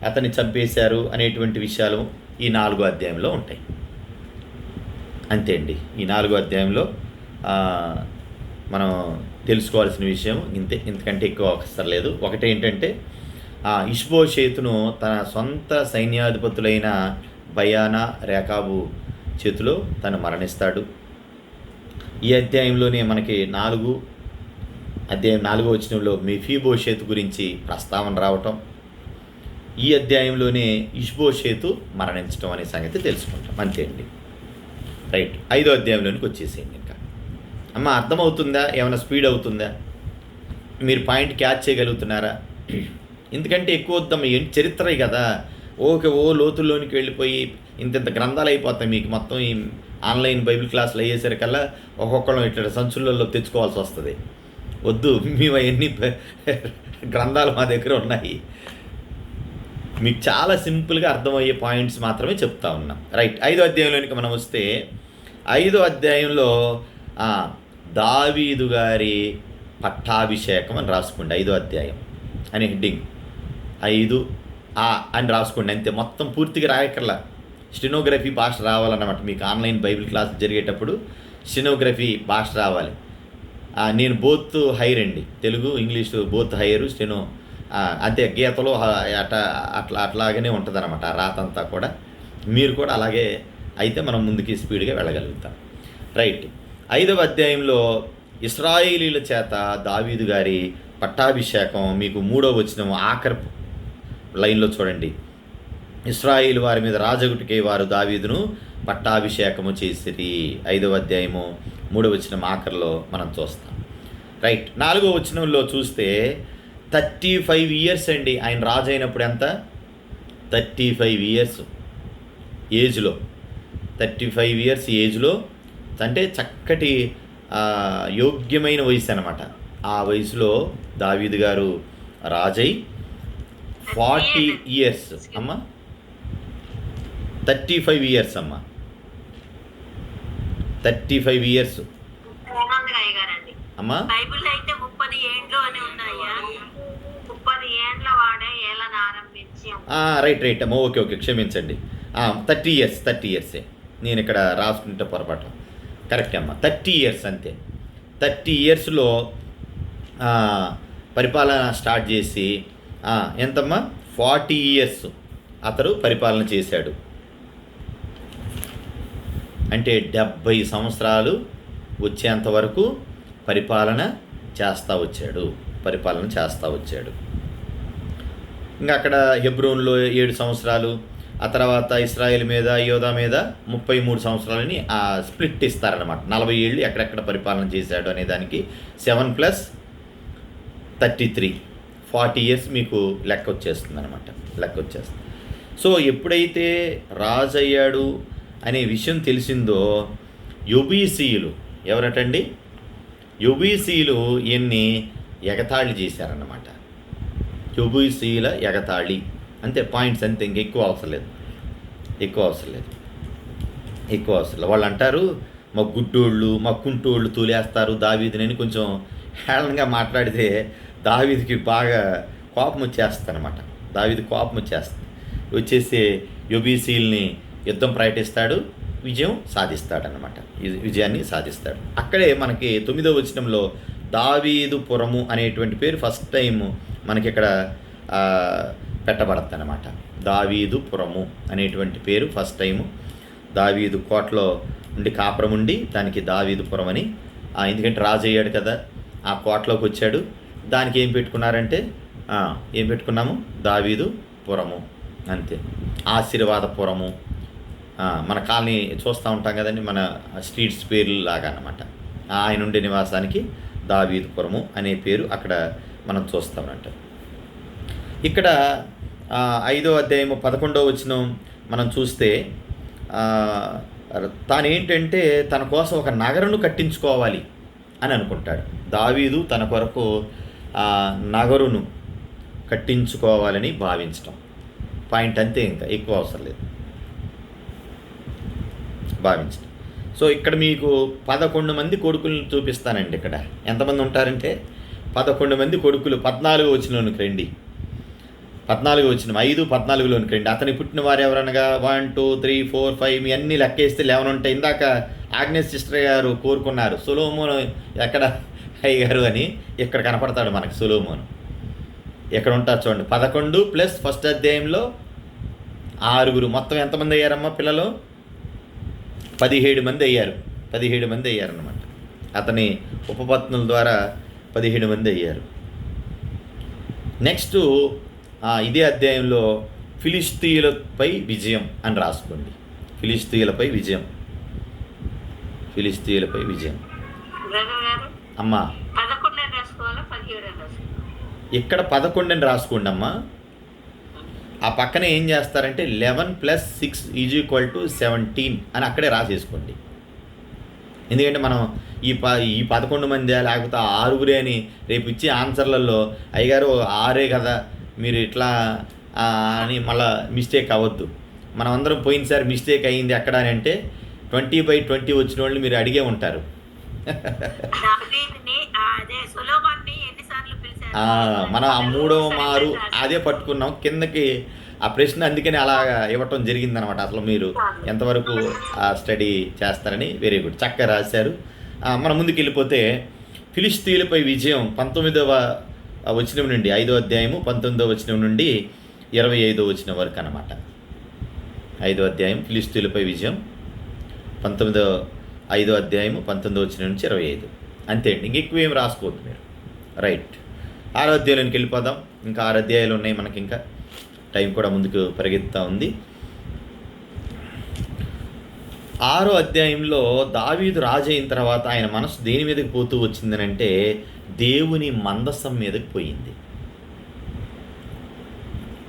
అతన్ని చంపేశారు అనేటువంటి విషయాలు ఈ 4వ అధ్యాయంలో ఉంటాయి. అంతే అండి. ఈ 4వ అధ్యాయంలో మనం తెలుసుకోవాల్సిన విషయం ఇంతే, ఇంతకంటే ఎక్కువ అవసరం లేదు. ఒకటేంటంటే ఇష్బోషేతును తన సొంత సైన్యాధిపతులైన బయానా రేకాబు చేతిలో తను మరణిస్తాడు. ఈ అధ్యాయంలోనే మనకి 4వ వచనంలో మెఫీబోషేతు గురించి ప్రస్తావన రావటం, ఈ అధ్యాయంలోనే ఇష్బోషేతు మరణించడం అనే సంగతి తెలుసుకుంటాం. అంతే అండి. రైట్. 5వ అధ్యాయంలోనికి వచ్చేసేయండి. ఇంకా అమ్మ అర్థమవుతుందా? ఏమైనా స్పీడ్ అవుతుందా? మీరు పాయింట్ క్యాచ్ చేయగలుగుతున్నారా? ఎందుకంటే ఎక్కువ వద్దాం, ఏంటి చరిత్ర కదా. ఓ లోతుల్లోనికి వెళ్ళిపోయి ఇంత గ్రంథాలు అయిపోతాయి మీకు. మొత్తం ఈ ఆన్లైన్ బైబిల్ క్లాసులు అయ్యేసరికల్లా ఒక్కొక్కళ్ళం ఇట్లా సంచులలో తెచ్చుకోవాల్సి వస్తుంది. వద్దు, మేము అవన్నీ గ్రంథాలు మా దగ్గర ఉన్నాయి. మీకు చాలా సింపుల్గా అర్థమయ్యే పాయింట్స్ మాత్రమే చెప్తా ఉన్నాం. రైట్. 5వ అధ్యాయంలోనికి మనం వస్తే 5వ అధ్యాయంలో దావీదు గారి పట్టాభిషేకం అని రాసుకోండి. 5వ అధ్యాయం అనే హెడ్డింగ్ 5 అని రాసుకోండి. అంతే. మొత్తం పూర్తిగా రాయకర్లా. స్టెనోగ్రఫీ భాష రావాలన్నమాట. మీకు ఆన్లైన్ బైబిల్ క్లాస్ జరిగేటప్పుడు స్టెనోగ్రఫీ భాష రావాలి. నేను బోత్ హైర్ అండి, Telugu English both higher, steno అంతే. గీతలో అట్లాగనే ఉంటుంది అనమాట రాతంతా కూడా. మీరు కూడా అలాగే అయితే మనం ముందుకి స్పీడ్గా వెళ్ళగలుగుతాం. రైట్. 5వ అధ్యాయంలో ఇశ్రాయేలీల చేత దావీదు గారి పట్టాభిషేకం మీకు 3వ వచనం ఆఖరి లైన్లో చూడండి. ఇశ్రాయేలు వారి మీద రాజగుటికే వారు దావీదును పట్టాభిషేకము చేసిరి. 5వ అధ్యాయము 3వ వచనం ఆఖరిలో మనం చూస్తాం. రైట్. 4వ వచనంలో చూస్తే 35 ఇయర్స్ అండి ఆయన రాజు అయినప్పుడు. ఎంత? 35 ఇయర్స్ ఏజ్లో. 35 ఇయర్స్ ఏజ్లో అంటే చక్కటి యోగ్యమైన వయసు అనమాట. ఆ వయసులో దావీదు గారు రాజై 40 ఇయర్స్ అమ్మ. 35 ఇయర్స్ అమ్మ. 35 ఇయర్స్ అమ్మా.
బైబిల్ అయితే 30 ఏండ్లు అని ఉన్నాయా? 30 ఏండ్ల వాడే ఏళ్ళని ఆరంభించి.
రైట్ అమ్మ. ఓకే క్షమించండి. 30 ఇయర్సే నేను ఇక్కడ రాసుకుంటే పొరపాటు. కరెక్ట్ అమ్మ. 30 ఇయర్స్ అంతే. 30 ఇయర్స్లో పరిపాలన స్టార్ట్ చేసి ఎంతమ్మా 40 ఇయర్స్ అతడు పరిపాలన చేశాడు. అంటే 70 సంవత్సరాలు వచ్చేంత వరకు పరిపాలన చేస్తూ వచ్చాడు. ఇంకా అక్కడ హెబ్రోన్లో 7 సంవత్సరాలు, ఆ తర్వాత ఇశ్రాయేల్ మీద యోధా మీద 33 సంవత్సరాలని స్ప్లిట్ ఇస్తారనమాట. 40 ఏళ్ళు ఎక్కడెక్కడ పరిపాలన చేశాడు అనే దానికి 7 + 33 40 ఇయర్స్ మీకు లెక్క వచ్చేస్తుంది. సో ఎప్పుడైతే రాజు అయ్యాడు అనే విషయం తెలిసిందో యొబీసీయులు ఎవరటండి? యొబీసీయులు ఈయన్ని ఎగతాళి చేశారన్నమాట. యొబీసీయుల ఎగతాళి అంతే. పాయింట్స్ అంతే, ఇంక ఎక్కువ అవసరం లేదు. వాళ్ళు అంటారు మా గుడ్డోళ్ళు మా కుంటోళ్ళు తూలేస్తారు దావీదునని కొంచెం హేళనగా మాట్లాడితే దావీదుకి బాగా కోపం వచ్చేస్తుందన్నమాట. దావీదు కోపం వచ్చేసి యొబీసీల్ని యుద్ధం ప్రకటిస్తాడు, విజయాన్ని సాధిస్తాడు. అక్కడే మనకి 9వ వచనంలో దావీదుపురము అనేటువంటి పేరు ఫస్ట్ టైం మనకి ఇక్కడ పెట్టబడద్దు అనమాట. దావీదుపురము అనేటువంటి పేరు ఫస్ట్ టైము దావీదు కోటలో ఉండి కాపురం ఉండి దానికి దావీదుపురం అని, ఎందుకంటే రాజు అయ్యాడు కదా, ఆ కోటలోకి వచ్చాడు. దానికి ఏం పెట్టుకున్నారంటే ఏం పెట్టుకున్నాము, దావీదుపురము, అంతే. ఆశీర్వాదపురము, మన కాలనీ చూస్తూ ఉంటాం కదండి, మన స్ట్రీట్స్ పేర్లు లాగా అన్నమాట. ఆయన ఉండే నివాసానికి దావీదుపురము అనే పేరు అక్కడ మనం చూస్తామంట. ఇక్కడ 5వ అధ్యాయము 11వ వచనం మనం చూస్తే తానేంటంటే తన కోసం ఒక నగరును కట్టించుకోవాలి అని అనుకుంటాడు. దావీదు తన కొరకు నగరును కట్టించుకోవాలని భావించటం పాయింట్, అంతే, ఇంకా ఎక్కువ అవసరం లేదు, భావించటం. సో ఇక్కడ మీకు 11 మంది కొడుకులను చూపిస్తానండి. ఇక్కడ ఎంతమంది ఉంటారంటే 11 మంది కొడుకులు. 14వ వచనంలోనికి రండి, 14వ వచనం, 5:14లోనికి రండి. అతని పుట్టిన వారు ఎవరనగా 1 2 3 4 5 మీ అన్నీ లెక్కేస్తే 11 ఉంటాయి. ఇందాక ఆగ్నేస్ సిస్టర్ గారు కోరుకున్నారు సొలొమోను ఎక్కడ అయ్యారు అని. ఇక్కడ కనపడతాడు మనకి సొలొమోను, ఎక్కడ ఉంటారు చూడండి. 11 ప్లస్ ఫస్ట్ అధ్యాయంలో 6, మొత్తం ఎంతమంది అయ్యారమ్మా పిల్లలు? 17 మంది అయ్యారు. 17 మంది అయ్యారన్నమాట. అతని ఉపపత్నుల ద్వారా 17 మంది అయ్యారు. నెక్స్ట్ ఇదే అధ్యాయంలో ఫిలిష్తీయులపై విజయం అని రాసుకోండి. ఫిలిష్తీయులపై విజయం, ఫిలిష్తీయులపై విజయం. అమ్మా ఇక్కడ 11 అని రాసుకోండి అమ్మా. ఆ పక్కన ఏం చేస్తారంటే 11 + 6 = 17 అని అక్కడే రాసేసుకోండి. ఎందుకంటే మనం ఈ 11 మంది లేకపోతే 6 అని రేపు ఇచ్చే ఆన్సర్లలో అయ్యగారు 6 కదా మీరు ఇట్లా అని మళ్ళీ మిస్టేక్ అవ్వద్దు. మనం అందరం పోయినసారి మిస్టేక్ అయ్యింది ఎక్కడ అని అంటే 20/20 వచ్చిన వాళ్ళు మీరు అడిగే ఉంటారు. మనం ఆ 3వ మారు అదే పట్టుకున్నాం కిందకి ఆ ప్రశ్న, అందుకని అలా ఇవ్వటం జరిగిందనమాట. అసలు మీరు ఎంతవరకు స్టడీ చేస్తారని. వెరీ గుడ్, చక్కగా రాశారు. మనం ముందుకు వెళ్ళిపోతే ఫిలిష్తీయులపై విజయం 19వ వచనం నుండి 5వ అధ్యాయము 19వ వచనం నుండి 25వ వచనం వరకు అన్నమాట. 5వ అధ్యాయం ఫిలిష్తీయులపై విజయం 5వ అధ్యాయము 19వ వచనం నుంచి 25. అంతే అండి, ఇంకెక్కువ ఏం రాసుకోవద్దు మీరు. రైట్, 6వ అధ్యాయంలోకి వెళ్ళిపోదాం. ఇంకా 6 అధ్యాయాలు ఉన్నాయి మనకి, ఇంకా టైం కూడా ముందుకు పరిగెత్తుతూ ఉంది. 6వ అధ్యాయంలో దావీదు రాజు అయిన తర్వాత ఆయన మనసు దేని మీదకి పోతూ వచ్చిందనంటే దేవుని మందసం మీదకి పోయింది.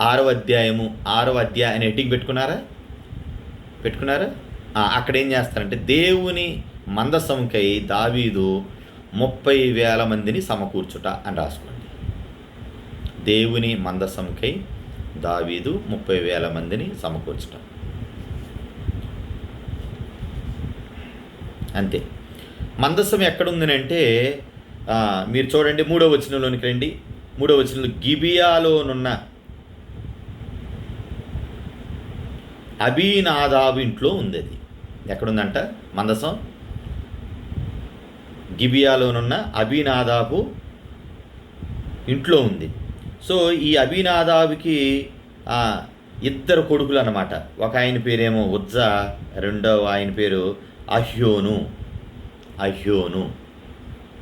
6వ అధ్యాయము 6వ అధ్యాయం అని హెడ్డింగ్ పెట్టుకున్నారా? అక్కడ ఏం చేస్తారంటే దేవుని మందసంకై దావీదు 30,000 మందిని సమకూర్చుట అని రాసుకోండి. దేవుని మందసంకై దావీదు 30,000 మందిని సమకూర్చుట, అంతే. మందసం ఎక్కడుందనంటే మీరు చూడండి 3వ వచనంలోనికి రండి. 3వ వచనంలో గిబియాలోనున్న అబీనాదాబు ఇంట్లో ఉంది. అది ఎక్కడుందంట మందసం? గిబియాలోనున్న అబీనాదాబు ఇంట్లో ఉంది. సో ఈ అబీనాదాబుకి 2 కొడుకులు అన్నమాట. ఒక ఆయన పేరేమో ఉజ్జా, రెండవ ఆయన పేరు అహ్యోను.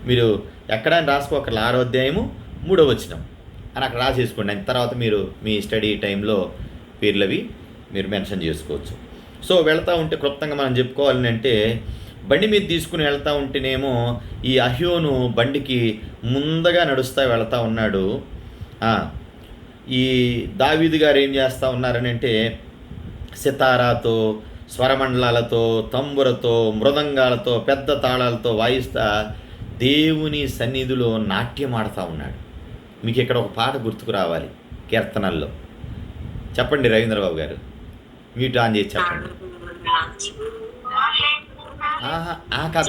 మీరు ఎక్కడ రాసుకోకర్ల 6వ అధ్యాయము 3వ వచనం అని అక్కడ రాసేసుకోండి. అయిన తర్వాత మీరు మీ స్టడీ టైంలో పేర్లవి మీరు మెన్షన్ చేసుకోవచ్చు. సో వెళ్తూ ఉంటే క్లుప్తంగా మనం చెప్పుకోవాలని అంటే బండి మీద తీసుకుని వెళ్తూ ఉంటేనేమో ఈ అహ్యోను బండికి ముందుగా నడుస్తూ వెళ్తూ ఉన్నాడు. ఈ దావీదు గారు ఏం చేస్తూ ఉన్నారని అంటే సితారాతో, స్వరమండలాలతో, తంబురతో, మృదంగాలతో, పెద్ద తాళాలతో వాయిస్తా దేవుని సన్నిధిలో నాట్యం ఆడుతూ ఉన్నాడు. మీకు ఇక్కడ ఒక పాట గుర్తుకు రావాలి కీర్తనల్లో. చెప్పండి రవీంద్రబాబు గారు, మ్యూట్ ఆన్ చేసి చెప్పండి.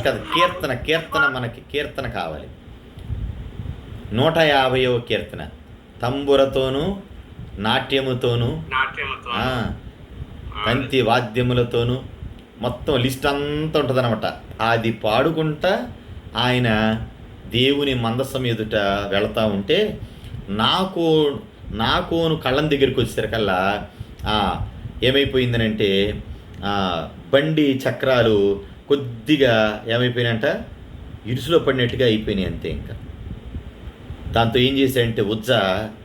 కాదు, కీర్తన మనకి కీర్తన కావాలి. 150వ కీర్తన తంబురతోనూ నాట్యముతోనూ తంతి వాద్యములతోనూ మొత్తం లిస్ట్ అంతా ఉంటుంది అనమాట. అది పాడుకుంటా ఆయన దేవుని మందసం ఎదుట వెళతా ఉంటే నాకోను కళ్ళం దగ్గరికి వచ్చేసరికల్లా ఏమైపోయిందనంటే బండి చక్రాలు కొద్దిగా ఏమైపోయినాయంట, ఇరుసులో పడినట్టుగా అయిపోయినాయి అంతే. ఇంకా దాంతో ఏం చేశాడంటే ఉజ్జా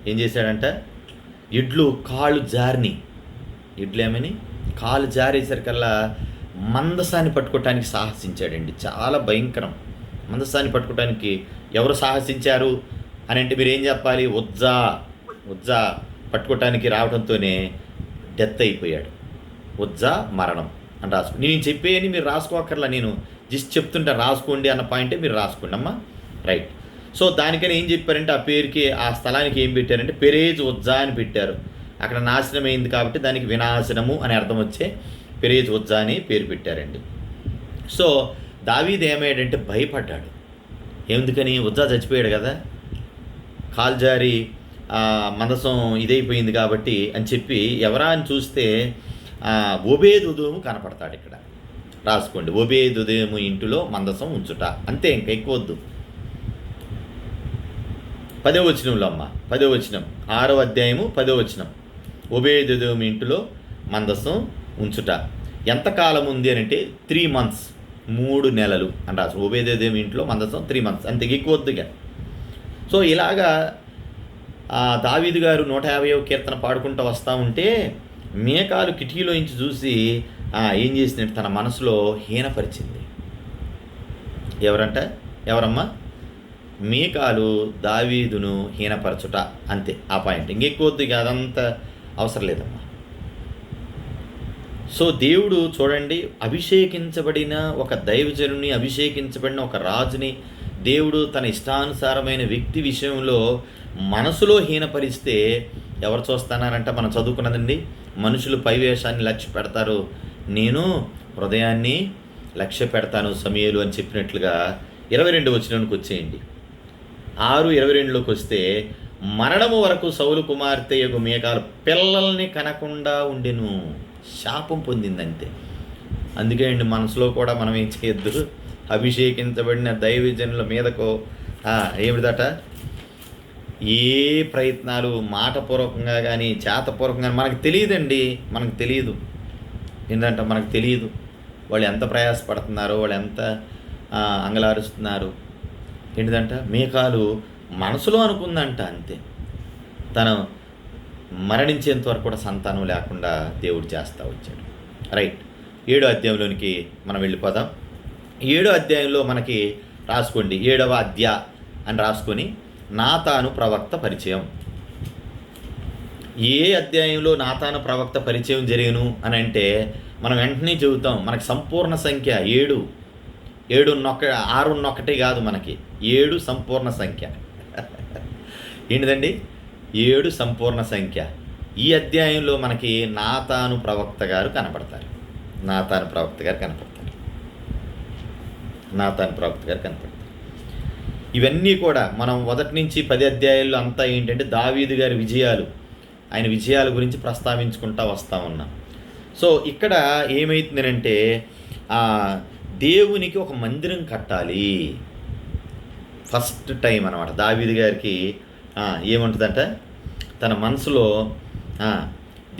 ఏం చేశాడంట, ఎడ్లు కాళ్ళు జారిని, ఎడ్లు ఏమని కాళ్ళు జారేసరికల్లా మందసాన్ని పట్టుకోవటానికి సాహసించాడండి. చాలా భయంకరం. మందసాన్ని పట్టుకోవటానికి ఎవరు సాహసించారు అని అంటే మీరు ఏం చెప్పాలి, ఉజ్జా పట్టుకోవటానికి రావడంతోనే డెత్ అయిపోయాడు. ఉజ్జా మరణం అని రాసుకో. నేను చెప్పేయని మీరు రాసుకోకర్లా, నేను జస్ట్ చెప్తుంటే రాసుకోండి అన్న పాయింటే మీరు రాసుకోండి అమ్మా. రైట్. సో దానికని ఏం చెప్పారంటే ఆ పేరుకి, ఆ స్థలానికి ఏం పెట్టారంటే పెరేజ్ ఉజ్జా అని పెట్టారు. అక్కడ నాశనం అయింది కాబట్టి దానికి వినాశనము అని అర్థం వచ్చే పెరేజ్ ఉజ్జా అని పేరు పెట్టారండి. సో దావీదు ఏమయ్యాడంటే భయపడ్డాడు. ఎందుకని, ఉజ్జా చచ్చిపోయాడు కదా, కాలు జారి మందసం ఇదైపోయింది కాబట్టి అని చెప్పి ఎవరా అని చూస్తే ఓబేదెదోము కనపడతాడు. ఇక్కడ రాసుకోండి, ఓబేదెదోము ఇంటిలో మందసం ఉంచుట. అంతే, ఇంకా ఎక్కువ వద్దు. 10వ వచనంలో అమ్మ, 10వ వచనం, 6వ అధ్యాయము 10వ వచనం, ఓబేదెదోము ఇంటిలో మందసం ఉంచుట ఎంతకాలం ఉంది అని అంటే 3 months, 3 నెలలు అని రాసు. ఓబేదెదోము ఇంట్లో మందసం 3 months, అంతే, ఎక్కువ వద్దుగా. సో ఇలాగా దావీదు గారు 150వ కీర్తన పాడుకుంటూ వస్తూ ఉంటే మేకాలు కిటికీలో నుంచి చూసి ఏం చేసినట్టు తన మనసులో హీనపరిచింది. ఎవరమ్మా? మేకాలు దావీదును హీనపరచుట, అంతే, ఆ పాయింట్. ఇంకెక్కువ వద్దు, ఇక అదంతా అవసరం లేదమ్మా. సో దేవుడు చూడండి, అభిషేకించబడిన ఒక దైవజనుని, అభిషేకించబడిన ఒక రాజుని దేవుడు తన ఇష్టానుసారమైన వ్యక్తి విషయంలో మనసులో హీనపరిస్తే ఎవరు చూస్తున్నారంట? మనం చదువుకున్నదండి, మనుషులు పైవేషాన్ని లక్ష్య పెడతారు, నేను హృదయాన్ని లక్ష్య పెడతాను సమూయేలు అని చెప్పినట్లుగా 22వ వచనానికి వచ్చేయండి. 6:22లోకి వస్తే మరణము వరకు సౌలు కుమార్తె యగు మేకాలు పిల్లల్ని కనకుండా ఉండెను, శాపం పొందిందంతే. అందుకే అండి మనసులో కూడా మనం ఏం చేయొద్దు, అభిషేకించబడిన దైవజనుల మీదకు ఏమిటట, ఏ ప్రయత్నాలు మాటపూర్వకంగా కానీ చేతపూర్వకంగా కానీ మనకు తెలియదండి, మనకు తెలియదు. ఏంటంటే మనకు తెలియదు వాళ్ళు ఎంత ప్రయాసపడుతున్నారో, వాళ్ళు ఎంత అంగలారుస్తున్నారు. ఏంటిదంట, మేకాలు మనసులో అనుకుందంట అంతే, తను మరణించేంత వరకు కూడా సంతానం లేకుండా దేవుడు చేస్తూ వచ్చాడు. రైట్. 7వ అధ్యాయంలోనికి మనం వెళ్ళిపోదాం. 7వ అధ్యాయంలో మనకి రాసుకోండి, 7వ అధ్యాయం అని రాసుకొని నాతాను ప్రవక్త పరిచయం. ఏ అధ్యాయంలో నాతాను ప్రవక్త పరిచయం జరిగను అని అంటే మనం వెంటనే చెబుతాం, మనకి సంపూర్ణ సంఖ్య 7, 6 కాదు, మనకి 7 సంపూర్ణ సంఖ్య. ఏంటిదండి, 7 సంపూర్ణ సంఖ్య. ఈ అధ్యాయంలో మనకి నాతాను ప్రవక్త గారు కనపడతారు. నాతాను ప్రవక్త గారు కనపడతారు. ఇవన్నీ కూడా మనం 1 నుంచి 10 అధ్యాయాల్లో అంతా ఏంటంటే దావీదు గారి విజయాలు, ఆయన విజయాల గురించి ప్రస్తావించుకుంటూ వస్తూ ఉన్నాం. సో ఇక్కడ ఏమవుతుందంటే దేవునికి ఒక మందిరం కట్టాలి. ఫస్ట్ టైం అన్నమాట దావీదు గారికి ఏముంటుందంట, తన మనసులో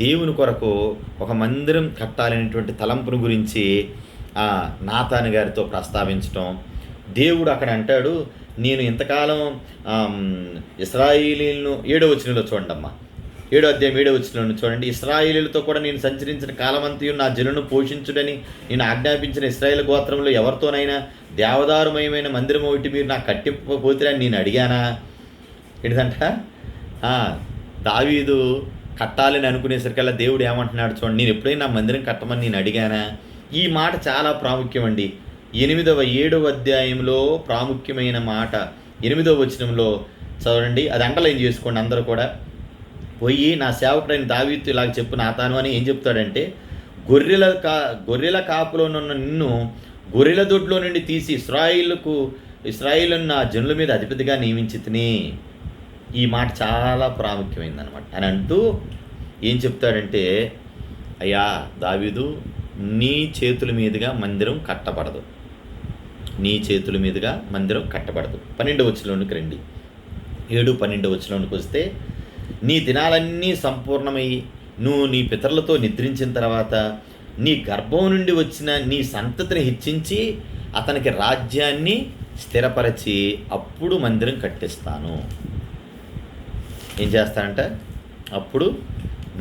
దేవుని కొరకు ఒక మందిరం కట్టాలనేటువంటి తలంపును గురించి నాతాను గారితో ప్రస్తావించటం. దేవుడు అక్కడ అంటాడు, నేను ఇంతకాలం ఇశ్రాయేలీయులను 7వ వచనంలో చూడండి అమ్మా, 7వ అధ్యాయం 7వ వచనంలో చూడండి, ఇశ్రాయేలీయులతో కూడా నేను సంచరించిన కాలమంతయు నా జనులను పోషించుడని నేను ఆజ్ఞాపించిన ఇశ్రాయేలు గోత్రంలో ఎవరితోనైనా దేవదారుమయమైన మందిరం ఒకటి మీరు నాకు కట్టిపోతారని నేను అడిగానా? ఏంటంట, దావీదు కట్టాలని అనుకునేసరికల్లా దేవుడు ఏమంటున్నాడు చూడండి, నేను ఎప్పుడైనా మందిరం కట్టమని నేను అడిగానా? ఈ మాట చాలా ప్రాముఖ్యం అండి. 7వ అధ్యాయంలో ప్రాముఖ్యమైన మాట 8వ వచనంలో చదవండి, అది అండర్లైన్ చేసుకోండి అందరూ కూడా. పోయి నా సేవకుడైన దావీదు ఇలాగ చెప్పు నాతాను అని ఏం చెప్తాడంటే, గొర్రెల కాపులో ఉన్న నిన్ను గొర్రెల దొడ్లో నుండి తీసి ఇశ్రాయేలు నా జనుల మీద అధిపతిగా నియమించితిని. ఈ మాట చాలా ప్రాముఖ్యమైందనమాట. అని అంటూ ఏం చెప్తాడంటే, అయ్యా దావీదు, నీ చేతుల మీదుగా మందిరం కట్టబడదు, నీ చేతుల మీదుగా మందిరం కట్టబడదు. 12వ వచనంలోనికి రండి. 7-12వ వచనంలోనికి వస్తే, నీ దినాలన్నీ సంపూర్ణమై నువ్వు నీ పితరులతో నిద్రించిన తర్వాత నీ గర్భం నుండి వచ్చిన నీ సంతతిని హెచ్చించి అతనికి రాజ్యాన్ని స్థిరపరచి అప్పుడు మందిరం కట్టిస్తాను. ఏం చేస్తానంట? అప్పుడు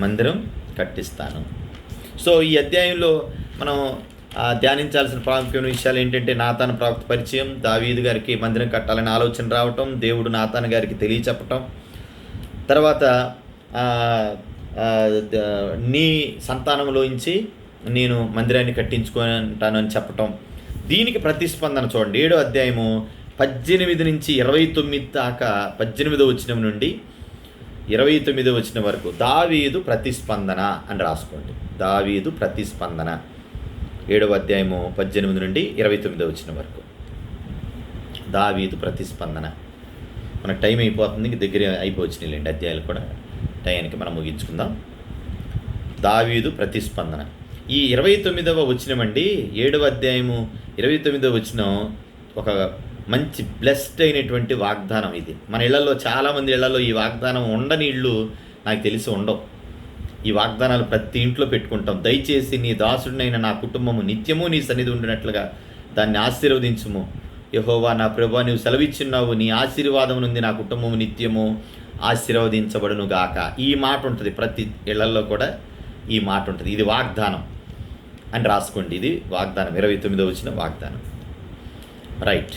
మందిరం కట్టిస్తాను. సో ఈ అధ్యాయంలో మనం ధ్యానించాల్సిన ప్రాముఖ్యమైన విషయాలు ఏంటంటే, నాతాను ప్రవక్త పరిచయం, దావీదు గారికి మందిరం కట్టాలని ఆలోచన రావటం, దేవుడు నాతాను గారికి తెలియచెప్పటం, తర్వాత నీ సంతానంలోంచి నేను మందిరాన్ని కట్టించుకుంటాను అని చెప్పటం. దీనికి ప్రతిస్పందన చూడండి. 7వ అధ్యాయము 18 నుంచి 29 దాకా, 18వ వచనం నుండి 29వ వచనం వరకు దావీదు ప్రతిస్పందన అని రాసుకోండి. దావీదు ప్రతిస్పందన 7వ అధ్యాయము 18 నుండి 29వ వచనం వరకు దావీదు ప్రతిస్పందన. మనకు టైం అయిపోతుంది, దగ్గర అయిపోవచ్చినాయిలేండి అధ్యాయాలు కూడా. టైంకి మనం ముగించుకుందాం. దావీదు ప్రతిస్పందన. ఈ 29వ వచనం అండి, 7వ అధ్యాయము 29వ వచనం ఒక మంచి బ్లెస్డ్ అయినటువంటి వాగ్దానం. ఇది మన ఇళ్లలో, చాలామంది ఇళ్లలో ఈ వాగ్దానం ఉండని ఇళ్ళు నాకు తెలిసి ఉండవు. ఈ వాగ్దానాలు ప్రతి ఇంట్లో పెట్టుకుంటాం. దయచేసి నీ దాసుడినైన నా కుటుంబము నిత్యము నీ సన్నిధి ఉండినట్లుగా దాన్ని ఆశీర్వదించుము. యెహోవా నా ప్రభువా, నీవు సెలవిచ్చున్నావు, నీ ఆశీర్వాదం నుండి నా కుటుంబము నిత్యము ఆశీర్వదించబడును గాక. ఈ మాట ఉంటుంది ప్రతి ఇళ్లలో కూడా, ఈ మాట ఉంటుంది. ఇది వాగ్దానం అని రాసుకోండి. ఇది వాగ్దానం, 29వ వచనం వాగ్దానం. రైట్,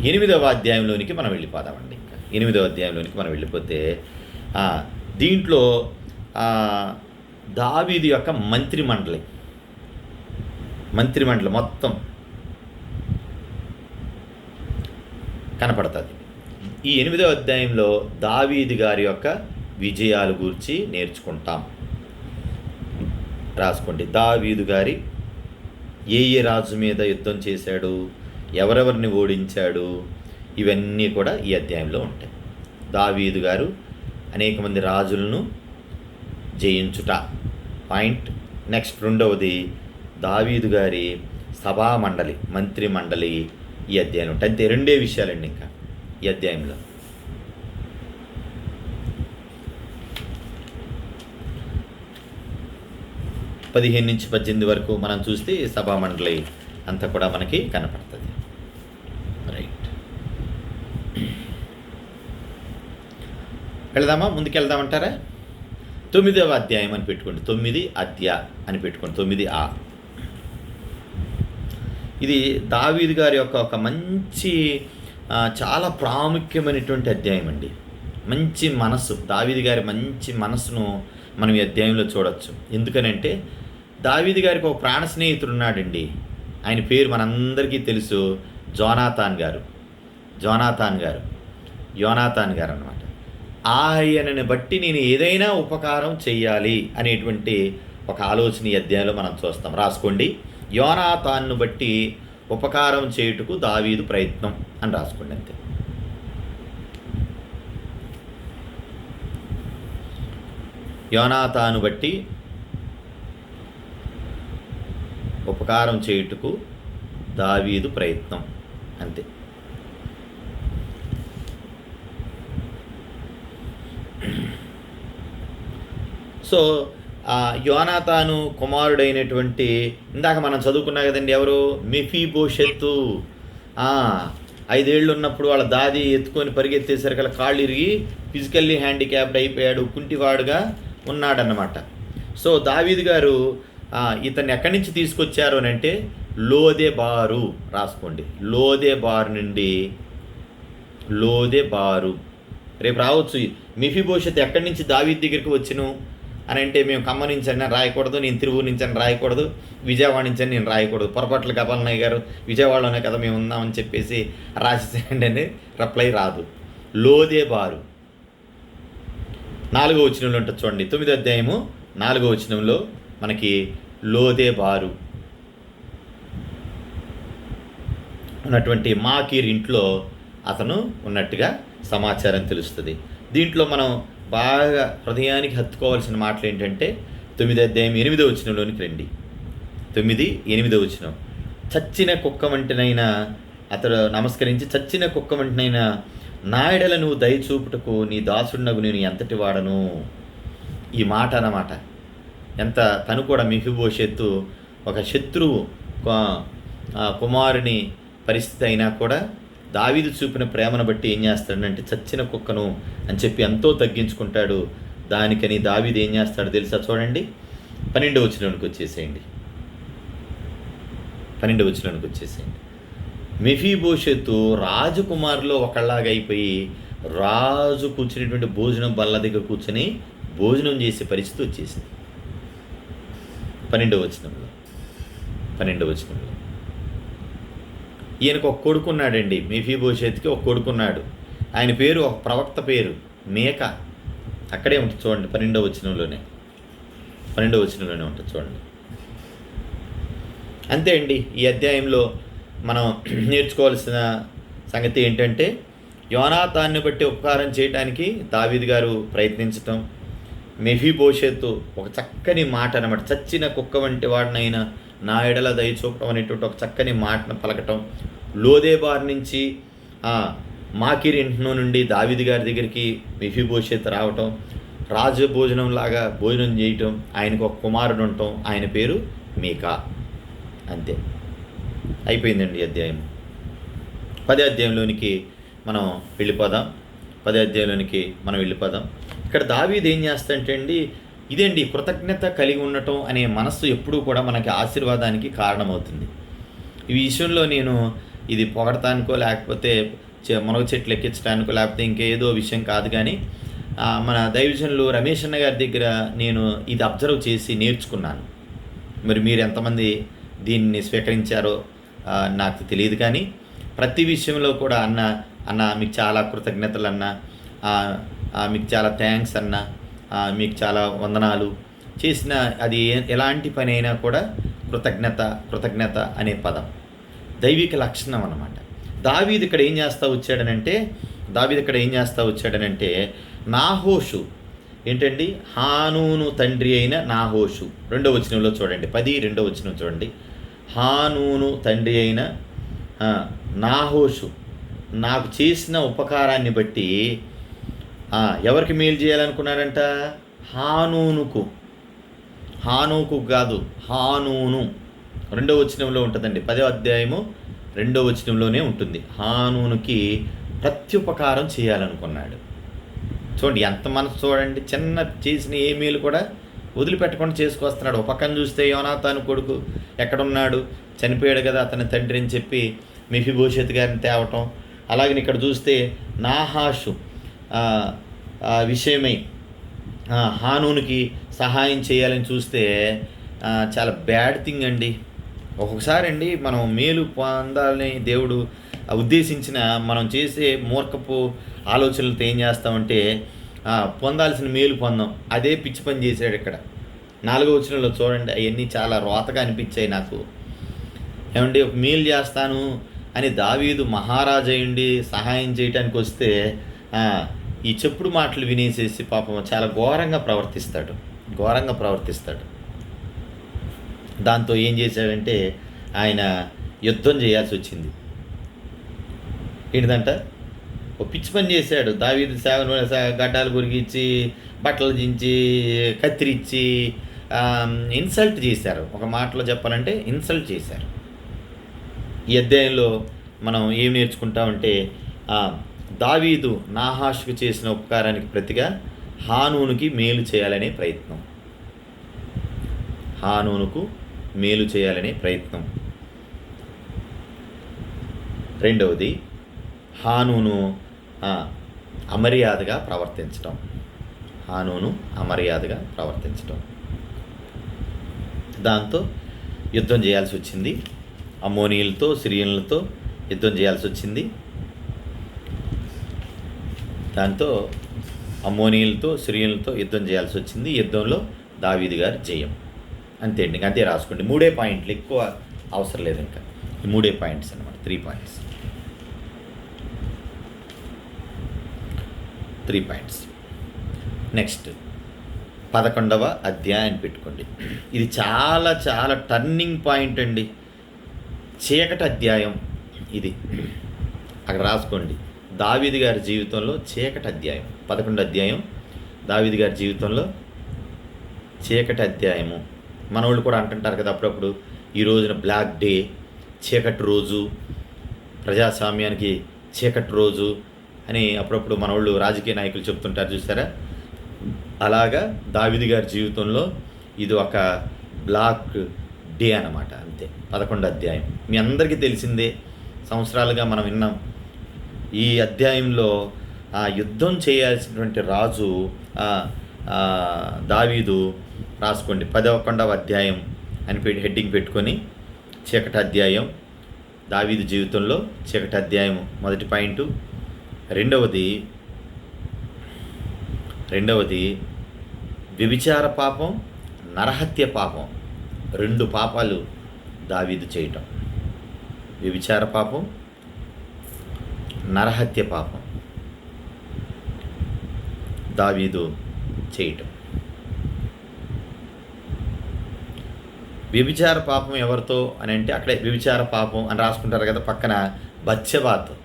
8వ అధ్యాయంలోనికి మనం వెళ్ళిపోదామండి. ఇంకా 8వ అధ్యాయంలోనికి మనం వెళ్ళిపోతే దీంట్లో దావీదు యొక్క మంత్రిమండలి మొత్తం కనపడుతుంది. ఈ 8వ అధ్యాయంలో దావీదు గారి యొక్క విజయాలు గురించి నేర్చుకుంటాం. రాసుకోండి. దావీదు గారి ఏ రాజు మీద యుద్ధం చేశాడు, ఎవరెవరిని ఓడించాడు, ఇవన్నీ కూడా ఈ అధ్యాయంలో ఉంటాయి. దావీదు గారు అనేక మంది రాజులను జయించుట పాయింట్. నెక్స్ట్ 2వది దావీదు గారి సభామండలి, మంత్రి మండలి ఈ అధ్యాయంలో ఉంటాయి. అంతే, 2 విషయాలండి ఇంకా ఈ అధ్యాయంలో. పదిహేను నుంచి 18 వరకు మనం చూస్తే సభామండలి అంతా కూడా మనకి కనపడుతుంది. రైట్, వెళదామా? ముందుకెళ్దామంటారా? 9వ అధ్యాయం అని పెట్టుకోండి. 9 అధ్యాయ అని పెట్టుకోండి. 9a. ఇది దావీదు గారి యొక్క ఒక మంచి చాలా ప్రాముఖ్యమైనటువంటి అధ్యాయం అండి. మంచి మనసు, దావీదు గారి మంచి మనసును మనం ఈ అధ్యాయంలో చూడవచ్చు. ఎందుకనంటే దావీదు గారికి ఒక ప్రాణ స్నేహితుడు ఉన్నాడండి. ఆయన పేరు మనందరికీ తెలుసు, యోనాతాన్ గారు అన్నమాట. ఆయనని బట్టి నేను ఏదైనా ఉపకారం చెయ్యాలి అనేటువంటి ఒక ఆలోచన ఈ అధ్యాయంలో మనం చూస్తాం. రాసుకోండి. యోనాతాన్ను బట్టి ఉపకారం చేయుటకు దావీదు ప్రయత్నం అని రాసుకోండి. అంతే. యోనాతాను బట్టి ఉపకారం చేయుటకు దావీదు ప్రయత్నం, అంతే. సో యోనాతాను కుమారుడైనటువంటి, ఇందాక మనం చదువుకున్నా కదండి, ఎవరు? మెఫీబోషెత్తు. 5 ఏళ్ళు ఉన్నప్పుడు వాళ్ళ దాది ఎత్తుకొని పరిగెత్తేసరికి అలా కాళ్ళు ఇరిగి ఫిజికల్లీ హ్యాండిక్యాప్డ్ అయిపోయాడు, కుంటివాడుగా ఉన్నాడన్నమాట. సో దావీదు గారు ఇతన్ని ఎక్కడి నుంచి తీసుకొచ్చారు అని అంటే లోదెబారు. రాసుకోండి. లోదెబారు. రేపు రావచ్చు, మెఫీబోషెత్ ఎక్కడి నుంచి దావీదు దగ్గరికి వచ్చును అని అంటే, మేము ఖమ్మం నుంచి అని రాయకూడదు, నేను తిరువూరు నుంచి అని రాయకూడదు, విజయవాడ నుంచి అని నేను రాయకూడదు. పొరపాట్లు కపాలనాయ్ గారు విజయవాడలోనే కదా మేము ఉందామని చెప్పేసి రాసేసేయండి అని రిప్లై రాదు. లోదెబారు 4వ వచనంలో ఉంటుంది చూడండి. 9వ అధ్యాయము 4వ వచనంలో మనకి లోదెబారు ఉన్నటువంటి మాకీర్ ఇంట్లో అతను ఉన్నట్టుగా సమాచారం తెలుస్తుంది. దీంట్లో మనం బాగా హృదయానికి హత్తుకోవాల్సిన మాటలు ఏంటంటే 9వ అధ్యాయం 8వ వచనంలోనికి రండి. 9:8 వచనం. చచ్చిన కుక్క వంటినైనా అతడు నమస్కరించి, చచ్చిన కుక్క వంటినైనా నా ఎడల నువ్వు దయచూపుటకు నీ దాసుడినగు నేను ఎంతటి వాడను. ఈ మాట అన్నమాట. తను కూడా మెఫీబోషెతు ఒక శత్రువు కుమారుని పరిస్థితి అయినా కూడా దావీదు చూపిన ప్రేమను బట్టి ఏం చేస్తాడంటే చచ్చిన కుక్కను అని చెప్పి ఎంతో తగ్గించుకుంటాడు. దానికని దావీదు ఏం చేస్తాడో తెలుసా? చూడండి, 12వ వచనంలోకి వచ్చేసేయండి. 12వ వచనంలోకి వచ్చేసేయండి. మెఫీబోషెతు రాజకుమారులో ఒకళ్ళలాగా అయిపోయి రాజు కూర్చునేటువంటి భోజనం బల్ల దగ్గర కూర్చొని భోజనం చేసే పరిస్థితి వచ్చేసింది. 12వ వచనంలో ఈయనకు ఒక కొడుకున్నాడండి. మెఫీబోషెతుకి ఒక కొడుకున్నాడు. ఆయన పేరు, ఒక ప్రవక్త పేరు మేక. అక్కడే ఉంటుంది చూడండి, 12వ వచనంలోనే ఉంటుంది చూడండి. అంతే అండి. ఈ అధ్యాయంలో మనం నేర్చుకోవాల్సిన సంగతి ఏంటంటే, యోనాతాన్ని బట్టి ఉపకారం చేయడానికి దావీదు గారు ప్రయత్నించటం, మెఫీబోషెతు ఒక చక్కని మాట అన్నమాట, చచ్చిన కుక్క వంటి వాడినైనా నా ఎడల దయ చూపడం అనేటువంటి ఒక చక్కని మాటను పలకటం, లోదేబార్ నుంచి మాకిర్ ఇంట్లో నుండి దావీదు గారి దగ్గరికి మెఫీబోషెతు రావటం, రాజు భోజనంలాగా భోజనం చేయటం, ఆయనకు ఒక కుమారుడు ఉండటం, ఆయన పేరు మీకా. అంతే, అయిపోయిందండి అధ్యాయం. 10వ అధ్యాయంలోనికి మనం వెళ్ళిపోదాం. ఇక్కడ దావీదు ఏం చేస్తాడంటే అండి, ఇదేండి కృతజ్ఞత కలిగి ఉండటం అనే మనస్సు ఎప్పుడూ కూడా మనకి ఆశీర్వాదానికి కారణమవుతుంది. ఈ విషయంలో నేను ఇది పొగడటానికో లేకపోతే మునగ చెట్లు ఎక్కించడానికో లేకపోతే ఇంకేదో విషయం కాదు, కానీ మన దైవజనులు రమేష్ అన్న గారి దగ్గర నేను ఇది అబ్జర్వ్ చేసి నేర్చుకున్నాను. మరి మీరు ఎంతమంది దీన్ని స్వీకరించారో నాకు తెలియదు, కానీ ప్రతి విషయంలో కూడా అన్న మీకు చాలా కృతజ్ఞతలు అన్న, మీకు చాలా థ్యాంక్స్ అన్న, మీకు చాలా వందనాలు చేసిన, అది ఎలాంటి పని అయినా కూడా కృతజ్ఞత అనే పదం దైవిక లక్షణం అన్నమాట. దావీదు ఇక్కడ ఏం చేస్తా వచ్చాడనంటే నాహోషు ఏంటండి, హానూను తండ్రి అయిన నాహోషు. 2వ వచనంలో చూడండి, 10:2వ వచనం చూడండి. హానూను తండ్రి అయిన నాహోషు నాకు చేసిన ఉపకారాన్ని బట్టి ఎవరికి మేలు చేయాలనుకున్నాడంట? హానూకు కాదు, హానూను. 2వ వచనంలో ఉంటుందండి, 10వ అధ్యాయము 2వ వచనంలోనే ఉంటుంది. హానూనుకి ప్రత్యుపకారం చేయాలనుకున్నాడు. చూడండి ఎంత మనసు, చూడండి చిన్న చేసిన ఏ మేలు కూడా వదిలిపెట్టకుండా చేసుకొస్తున్నాడు. ఒక పక్కన చూస్తే యోనాతాను కొడుకు ఎక్కడున్నాడు, చనిపోయాడు కదా అతని తండ్రి అని చెప్పి మెఫీబోషెతు గారిని తేవటం. అలాగే ఇక్కడ చూస్తే నాహాషు విషయమై హానూనుకి సహాయం చేయాలని చూస్తే చాలా బ్యాడ్ థింగ్ అండి. ఒక్కొక్కసారి అండి మనం మేలు పొందాలని దేవుడు ఉద్దేశించిన మనం చేసే మూర్ఖపు ఆలోచనలతో ఏం చేస్తామంటే పొందాల్సిన మేలు పొందాం, అదే పిచ్చి పని చేశాడు. ఇక్కడ 4వ వచనంలో చూడండి, అవన్నీ చాలా రోతగా అనిపించాయి నాకు. ఏమంటే ఒక మేలు చేస్తాను అని దావీదు మహారాజయ్యుండి సహాయం చేయడానికి వస్తే ఈ చెప్పుడు మాటలు వినేసేసి పాపం చాలా ఘోరంగా ప్రవర్తిస్తాడు. దాంతో ఏం చేశాడంటే ఆయన యుద్ధం చేయాల్సి వచ్చింది. ఏంటిదంట, ఓ పిచ్చి పని చేశాడు. దావీదు గడ్డాలు గురిగిచ్చి, బట్టలు దించి, కత్తిరించి ఇన్సల్ట్ చేశారు. ఒక మాటలో చెప్పాలంటే ఇన్సల్ట్ చేశారు. ఈ అధ్యాయంలో మనం ఏం నేర్చుకుంటామంటే దావీదు నాహాషుకు చేసిన ఉపకారానికి ప్రతిగా హానూనుకి మేలు చేయాలనే ప్రయత్నం. రెండవది, హానూను అమర్యాదగా ప్రవర్తించటం. దాంతో యుద్ధం చేయాల్సి వచ్చింది. అమ్మోనీయులతో సిరియన్లతో యుద్ధం చేయాల్సి వచ్చింది. యుద్ధంలో దావీదు గారి జయం. అంతే అండి, అంతే రాసుకోండి. 3 పాయింట్లు, ఎక్కువ అవసరం లేదు. ఇంకా 3 పాయింట్స్ అన్నమాట, 3 పాయింట్స్. నెక్స్ట్ 11వ అధ్యాయం పెట్టుకోండి. ఇది చాలా చాలా టర్నింగ్ పాయింట్ అండి. చీకటి అధ్యాయం ఇది, అక్కడ రాసుకోండి. దావీదు గారి జీవితంలో చీకటి అధ్యాయం. 11వ అధ్యాయం దావీదు గారి జీవితంలో చీకటి అధ్యాయము. మనోళ్ళు కూడా అంటుంటారు కదా అప్పుడప్పుడు, ఈ రోజున బ్లాక్ డే, చీకటి రోజు, ప్రజాస్వామ్యానికి చీకటి రోజు అని అప్పుడప్పుడు మనోళ్ళు రాజకీయ నాయకులు చెప్తుంటారు చూసారా. అలాగా దావీదు గారి జీవితంలో ఇది ఒక బ్లాక్ డే అన్నమాట. అంతే. 11వ అధ్యాయం మీ అందరికీ తెలిసిందే, సంవత్సరాలుగా మనం విన్నాం. ఈ అధ్యాయంలో యుద్ధం చేయాల్సినటువంటి రాజు దావీదు. రాసుకోండి, 11వ అధ్యాయం అని హెడ్డింగ్ పెట్టుకొని, చీకటి అధ్యాయం, దావీదు జీవితంలో చీకటి అధ్యాయం మొదటి పాయింట్. రెండవది వ్యభిచార పాపం, నరహత్య పాపం. 2 పాపాలు దావీదు చేయటం. వ్యభిచార పాపం, నరహత్య పాపం దావీదు చేయటం. వ్యభిచార పాపం ఎవరితో అని అంటే, అక్కడే వ్యభిచార పాపం అని రాసుకుంటారు కదా, పక్కన బత్షెబాతో.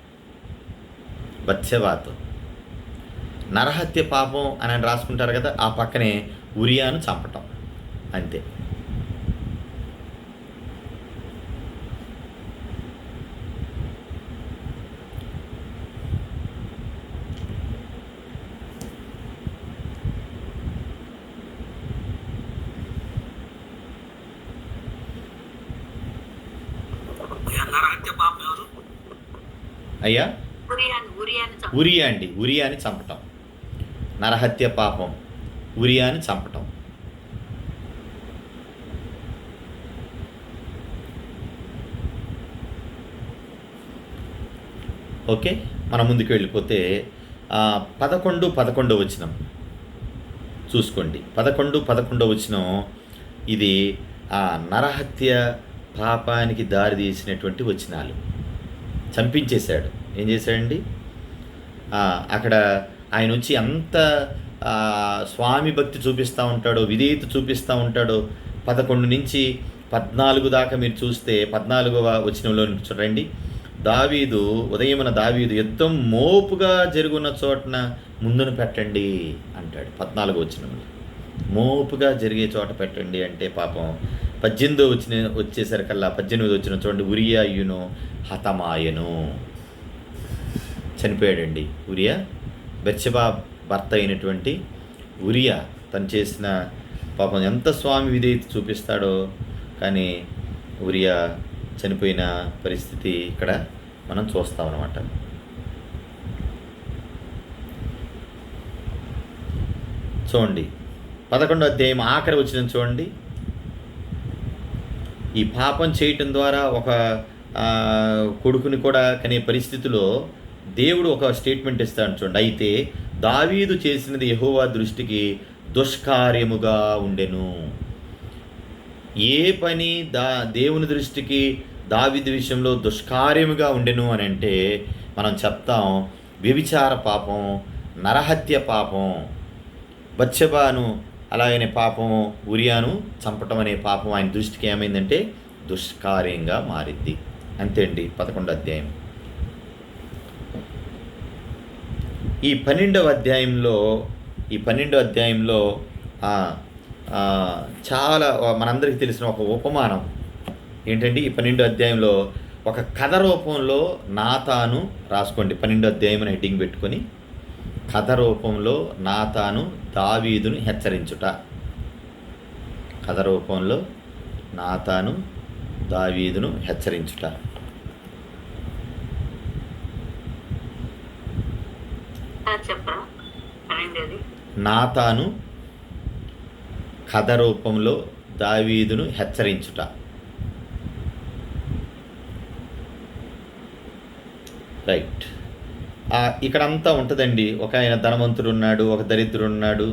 నరహత్య పాపం అని రాసుకుంటారు కదా, ఆ పక్కనే ఉరియాను చంపటం. అంతే. అయ్యా, ఉరియాని చంపటం. నరహత్య పాపం, ఉరియాని చంపటం. ఓకే, మనం ముందుకు వెళ్ళిపోతే 11 వచనం చూసుకోండి. 11 వచనం ఇది నరహత్య పాపానికి దారి తీసినటువంటి వచనాలు. చంపించేశాడు. ఏం చేశాడండి? అక్కడ ఆయన వచ్చి ఎంత స్వామి భక్తి చూపిస్తూ ఉంటాడో, విధేయత చూపిస్తూ ఉంటాడో. 11 నుంచి 14 దాకా మీరు చూస్తే, 14వ వచనంలో చూడండి. ఉదయమున దావీదు యుద్ధం మోపుగా జరుగున్న చోటన ముందును పెట్టండి అంటాడు. 14వ వచనంలో మోపుగా జరిగే చోట పెట్టండి అంటే పాపం 18 వచ్చేసరికల్లా 18 వచ్చిన చూడండి, ఉరియా అయ్యును హతమాయను, చనిపోయాడండి. ఉరియా, బెత్షెబా భర్త అయినటువంటి ఉరియా తను చేసిన పాపం ఎంత స్వామి విధేయత చూపిస్తాడో, కానీ ఉరియా చనిపోయిన పరిస్థితి ఇక్కడ మనం చూస్తాం అన్నమాట. చూడండి 11వ అధ్యాయం ఆఖరి వచనం చూడండి. ఈ పాపం చేయటం ద్వారా ఒక కొడుకుని కూడా కనే పరిస్థితిలో దేవుడు ఒక స్టేట్మెంట్ ఇస్తాడు చూడండి. అయితే దావీదు చేసినది యెహోవా దృష్టికి దుష్కార్యముగా ఉండెను. ఏ పని దేవుని దృష్టికి దావీదు విషయంలో దుష్కార్యముగా ఉండెను అని అంటే మనం చెప్తాం, వ్యభిచార పాపం, నరహత్య పాపం, బత్షెబాను అలాగనే పాపం, ఉరియాను చంపటం అనే పాపం ఆయన దృష్టికి ఏమైందంటే దుష్కార్యంగా మారింది. అంతే అండి 11వ అధ్యాయం. ఈ 12వ అధ్యాయంలో చాలా మనందరికీ తెలిసిన ఒక ఉపమానం ఏంటంటే, ఈ 12వ అధ్యాయంలో ఒక కథ రూపంలో నాతాను, రాసుకోండి 12వ అధ్యాయం అని హెడ్డింగ్ పెట్టుకొని, కథ రూపంలో నాతాను దావీదును హెచ్చరించుట. కథ రూపంలో నాతాను దావీదును హెచ్చరించుట. నాతాను కథ రూపంలో దావీదును హెచ్చరించుట. రైట్. ఇక్కడంతా ఉంటుందండి. ఒక ఆయన ధనవంతుడు ఉన్నాడు, ఒక దరిద్రుడు ఉన్నాడు.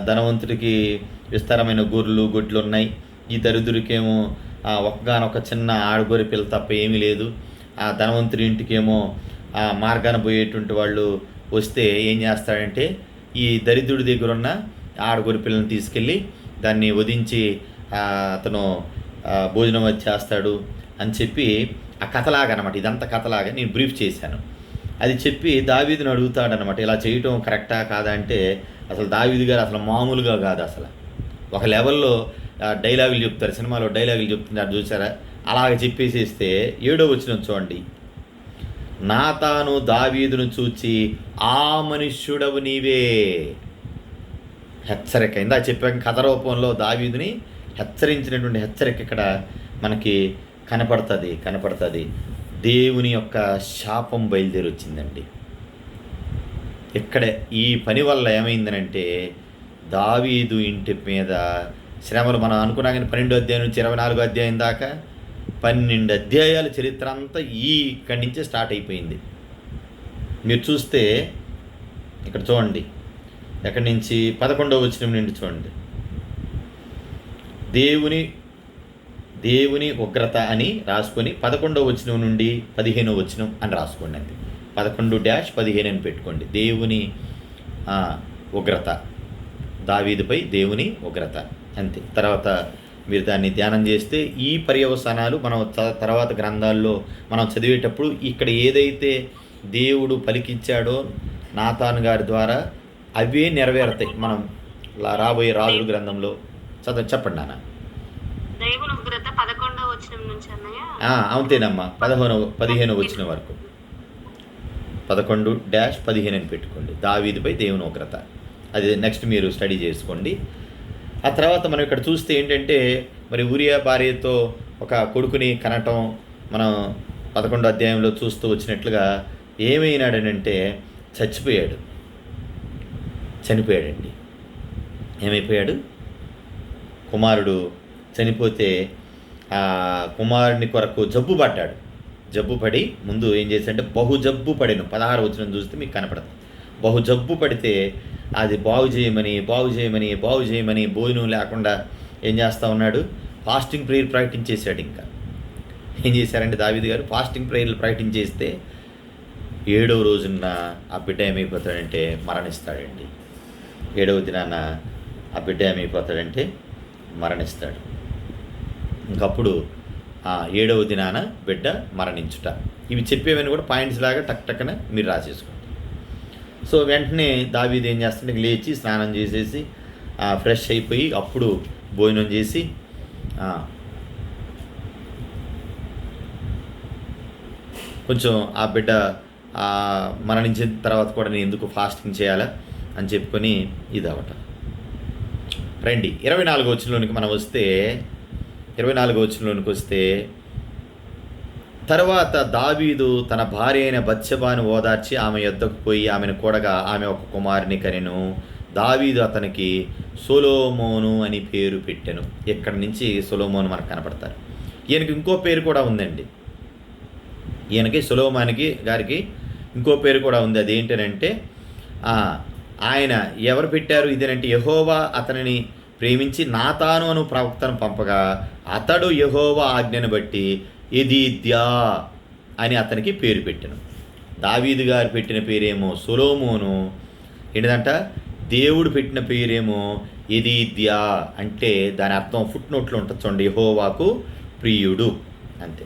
ధనవంతుడికి విస్తారమైన గొడ్లు ఉన్నాయి. ఈ దరిద్రుడికేమో ఒక్కగానొక చిన్న ఆడగొర్రె పిల్ల తప్ప ఏమీ లేదు. ఆ ధనవంతుడి ఇంటికేమో మార్గాన పోయేటువంటి వాళ్ళు వస్తే ఏం చేస్తాడంటే, ఈ దరిద్రుడి దగ్గర ఉన్న ఆడగొర్రె పిల్లని తీసుకెళ్ళి దాన్ని వధించి అతను భోజనం చేస్తాడు అని చెప్పి ఆ కథలాగా అనమాట. ఇదంతా కథలాగా నేను బ్రీఫ్ చేశాను. అది చెప్పి దావీదుని అడుగుతాడనమాట, ఇలా చేయటం కరెక్టా కాదా అంటే, అసలు దావీదు గారు అసలు మామూలుగా కాదు, అసలు ఒక లెవెల్లో డైలాగులు చెప్తారు, సినిమాలో డైలాగులు చెప్తున్నారు చూసారా, అలాగ చెప్పేసేస్తే 7వ వచనం చూడండి. నాతాను దావీదును చూచి ఆ మనుష్యుడవు నీవే. హెచ్చరిక, ఇందా చెప్పాక కథ రూపంలో దావీదుని హెచ్చరించినటువంటి హెచ్చరిక ఇక్కడ మనకి కనపడుతుంది. దేవుని యొక్క శాపం బయలుదేరి వచ్చిందండి. ఇక్కడ ఈ పని వల్ల ఏమైందనంటే దావీదు ఇంటి మీద శ్రమలు, మనం అనుకున్నా కానీ 12వ అధ్యాయం నుంచి 24వ అధ్యాయం దాకా 12 అధ్యాయాల చరిత్ర అంతా ఇక్కడి నుంచే స్టార్ట్ అయిపోయింది. మీరు చూస్తే ఇక్కడ చూడండి, ఎక్కడి నుంచి 11వ వచనం నుండి చూడండి. దేవుని ఉగ్రత అని రాసుకొని 11వ వచనం నుండి 15వ వచనం అని రాసుకోండి. అంతే, 11-15 అని పెట్టుకోండి. దేవుని ఉగ్రత, దావీదుపై దేవుని ఉగ్రత, అంతే. తర్వాత మీరు దాన్ని ధ్యానం చేస్తే ఈ పర్యవసానాలు మనం తర్వాత గ్రంథాల్లో మనం చదివేటప్పుడు ఇక్కడ ఏదైతే దేవుడు పలికిచ్చాడో నాతాను గారి ద్వారా అవే నెరవేరుతాయి. మనం రాబోయే రాజుల గ్రంథంలో చెప్పండి నాన్న.
దేవుని ఉగ్రత 11వ వచనం నుంచి అన్నయ్య.
అంతేనమ్మా, 15వ వచనం వరకు 11-15 అని పెట్టుకోండి. దావీదుపై దేవుని ఉగ్రత, అది నెక్స్ట్ మీరు స్టడీ చేసుకోండి. ఆ తర్వాత మనం ఇక్కడ చూస్తే ఏంటంటే మరి ఊరియా భార్యతో ఒక కొడుకుని కనటం మనం 11వ అధ్యాయంలో చూస్తూ వచ్చినట్లుగా ఏమైనాడనంటే చనిపోయాడండి. ఏమైపోయాడు? కుమారుడు చనిపోతే ఆ కుమారుని కొరకు జబ్బు పడి ముందు ఏం చేశాడంటే బహుజబ్బు పడిన 16వ వచనం చూస్తే మీకు కనపడుతుంది. బహుజబ్బు పడితే అది బాగు చేయమని భోజనం లేకుండా ఏం చేస్తూ ఉన్నాడు? ఫాస్టింగ్ ప్రేయర్ ప్రకటించేశాడు. ఇంకా ఏం చేశారంటే దావీదు గారు ఫాస్టింగ్ ప్రేయర్లు ప్రకటించేస్తే 7వ రోజున ఆ బిడ్డ ఏమైపోతాడంటే మరణిస్తాడండి. 7వ దినాన ఆ బిడ్డ ఏమైపోతాడంటే మరణిస్తాడు. ఇంకప్పుడు 7వ దినాన బిడ్డ మరణించుట. ఇవి చెప్పేవన్నీ కూడా పాయింట్స్ లాగా టక్కన మీరు రాసేసుకోండి. సో వెంటనే దావీదు ఏం చేస్తుంటే లేచి స్నానం చేసేసి ఫ్రెష్ అయిపోయి అప్పుడు భోజనం చేసి కొంచెం ఆ బిడ్డ మరణించిన తర్వాత కూడా నేను ఎందుకు ఫాస్టింగ్ చేయాలా అని చెప్పుకొని ఇది అవట. రండి 24వ వచనంలోనికి మనం వస్తే 24వ వచనంలోనికి వస్తే తర్వాత దావీదు తన భార్య అయిన బత్షెబాను ఓదార్చి ఆమె యొద్దకు పోయి ఆమెను కూడగా ఆమె ఒక కుమారుని కనెను. దావీదు అతనికి సొలొమోను అని పేరు పెట్టెను. ఇక్కడి నుంచి సొలొమోను మనకు కనపడతారు. ఈయనకి ఇంకో పేరు కూడా ఉందండి. ఈయనకి సొలొమోను గారికి ఇంకో పేరు కూడా ఉంది. అదేంటనంటే ఆయన ఎవరు పెట్టారు ఇదేనంటే యెహోవా అతనిని ప్రేమించి నాతాను అను ప్రవక్తను పంపగా అతడు యెహోవా ఆజ్ఞను బట్టి ఎదీద్యా అని అతనికి పేరు పెట్టాను. దావీదు గారు పెట్టిన పేరేమో సొలొమోను, ఏంటంట దేవుడు పెట్టిన పేరేమో ఎదీద్యా. అంటే దాని అర్థం ఫుట్ నోట్లో ఉంటుంది చూడండి, యెహోవాకు ప్రియుడు, అంతే.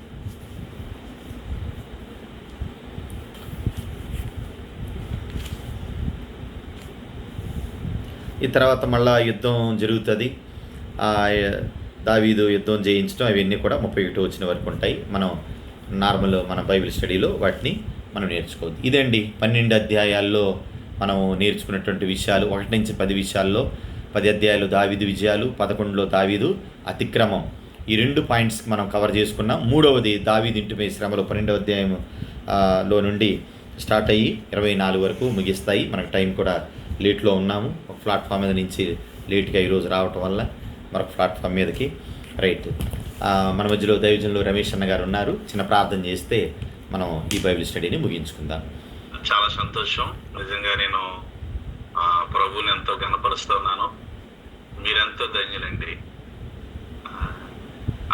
ఈ తర్వాత మళ్ళా యుద్ధం జరుగుతుంది. దావీదు యుద్ధం జయించడం అవన్నీ కూడా 31 వచ్చిన వరకు ఉంటాయి. మనం మన బైబిల్ స్టడీలో వాటిని మనం నేర్చుకోవద్దు. ఇదండి 12 అధ్యాయాల్లో మనం నేర్చుకున్నటువంటి విషయాలు. 1 నుంచి 10 విషయాల్లో 10 అధ్యాయాలు దావీదు విజయాలు, 11లో దావీదు అతిక్రమం. ఈ 2 పాయింట్స్కి మనం కవర్ చేసుకున్నాం. 3వది దావీదు ఇంటిపై శ్రమలు 12వ అధ్యాయంలో నుండి స్టార్ట్ అయ్యి 24 వరకు ముగిస్తాయి. మనకు టైం కూడా లేట్లో ఉన్నాము. ఒక ప్లాట్ఫామ్ మీద నుంచి లేట్గా ఈరోజు రావటం వల్ల మరొక ప్లాట్ఫామ్ మీదకి రైట్. మన మధ్యలో దైవజనులు రమేష్ అన్న గారు ఉన్నారు. చిన్న ప్రార్థన చేస్తే మనం ఈ బైబిల్ స్టడీని ముగించుకుందాం.
చాలా సంతోషం. నిజంగా నేను ప్రభువుని ఎంతో గణపరుస్తున్నాను. మీరెంతో ధన్యులండి.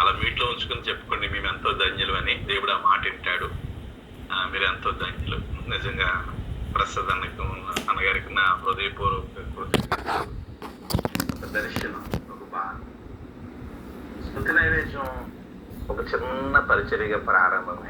అలా మీట్లో ఉంచుకొని చెప్పుకోండి, మేము ఎంతో ధన్యులు అని. దేవుడు ఆ మాట వింటాడు. మీరెంతో ధన్యులు. నిజంగా ప్రసాద్ అన్నగారికి నా హృదయపూర్వక దర్శనం. ఒక స్తుతి నైవేద్యం ఒక చిన్న పరిచర్యగా ప్రారంభమై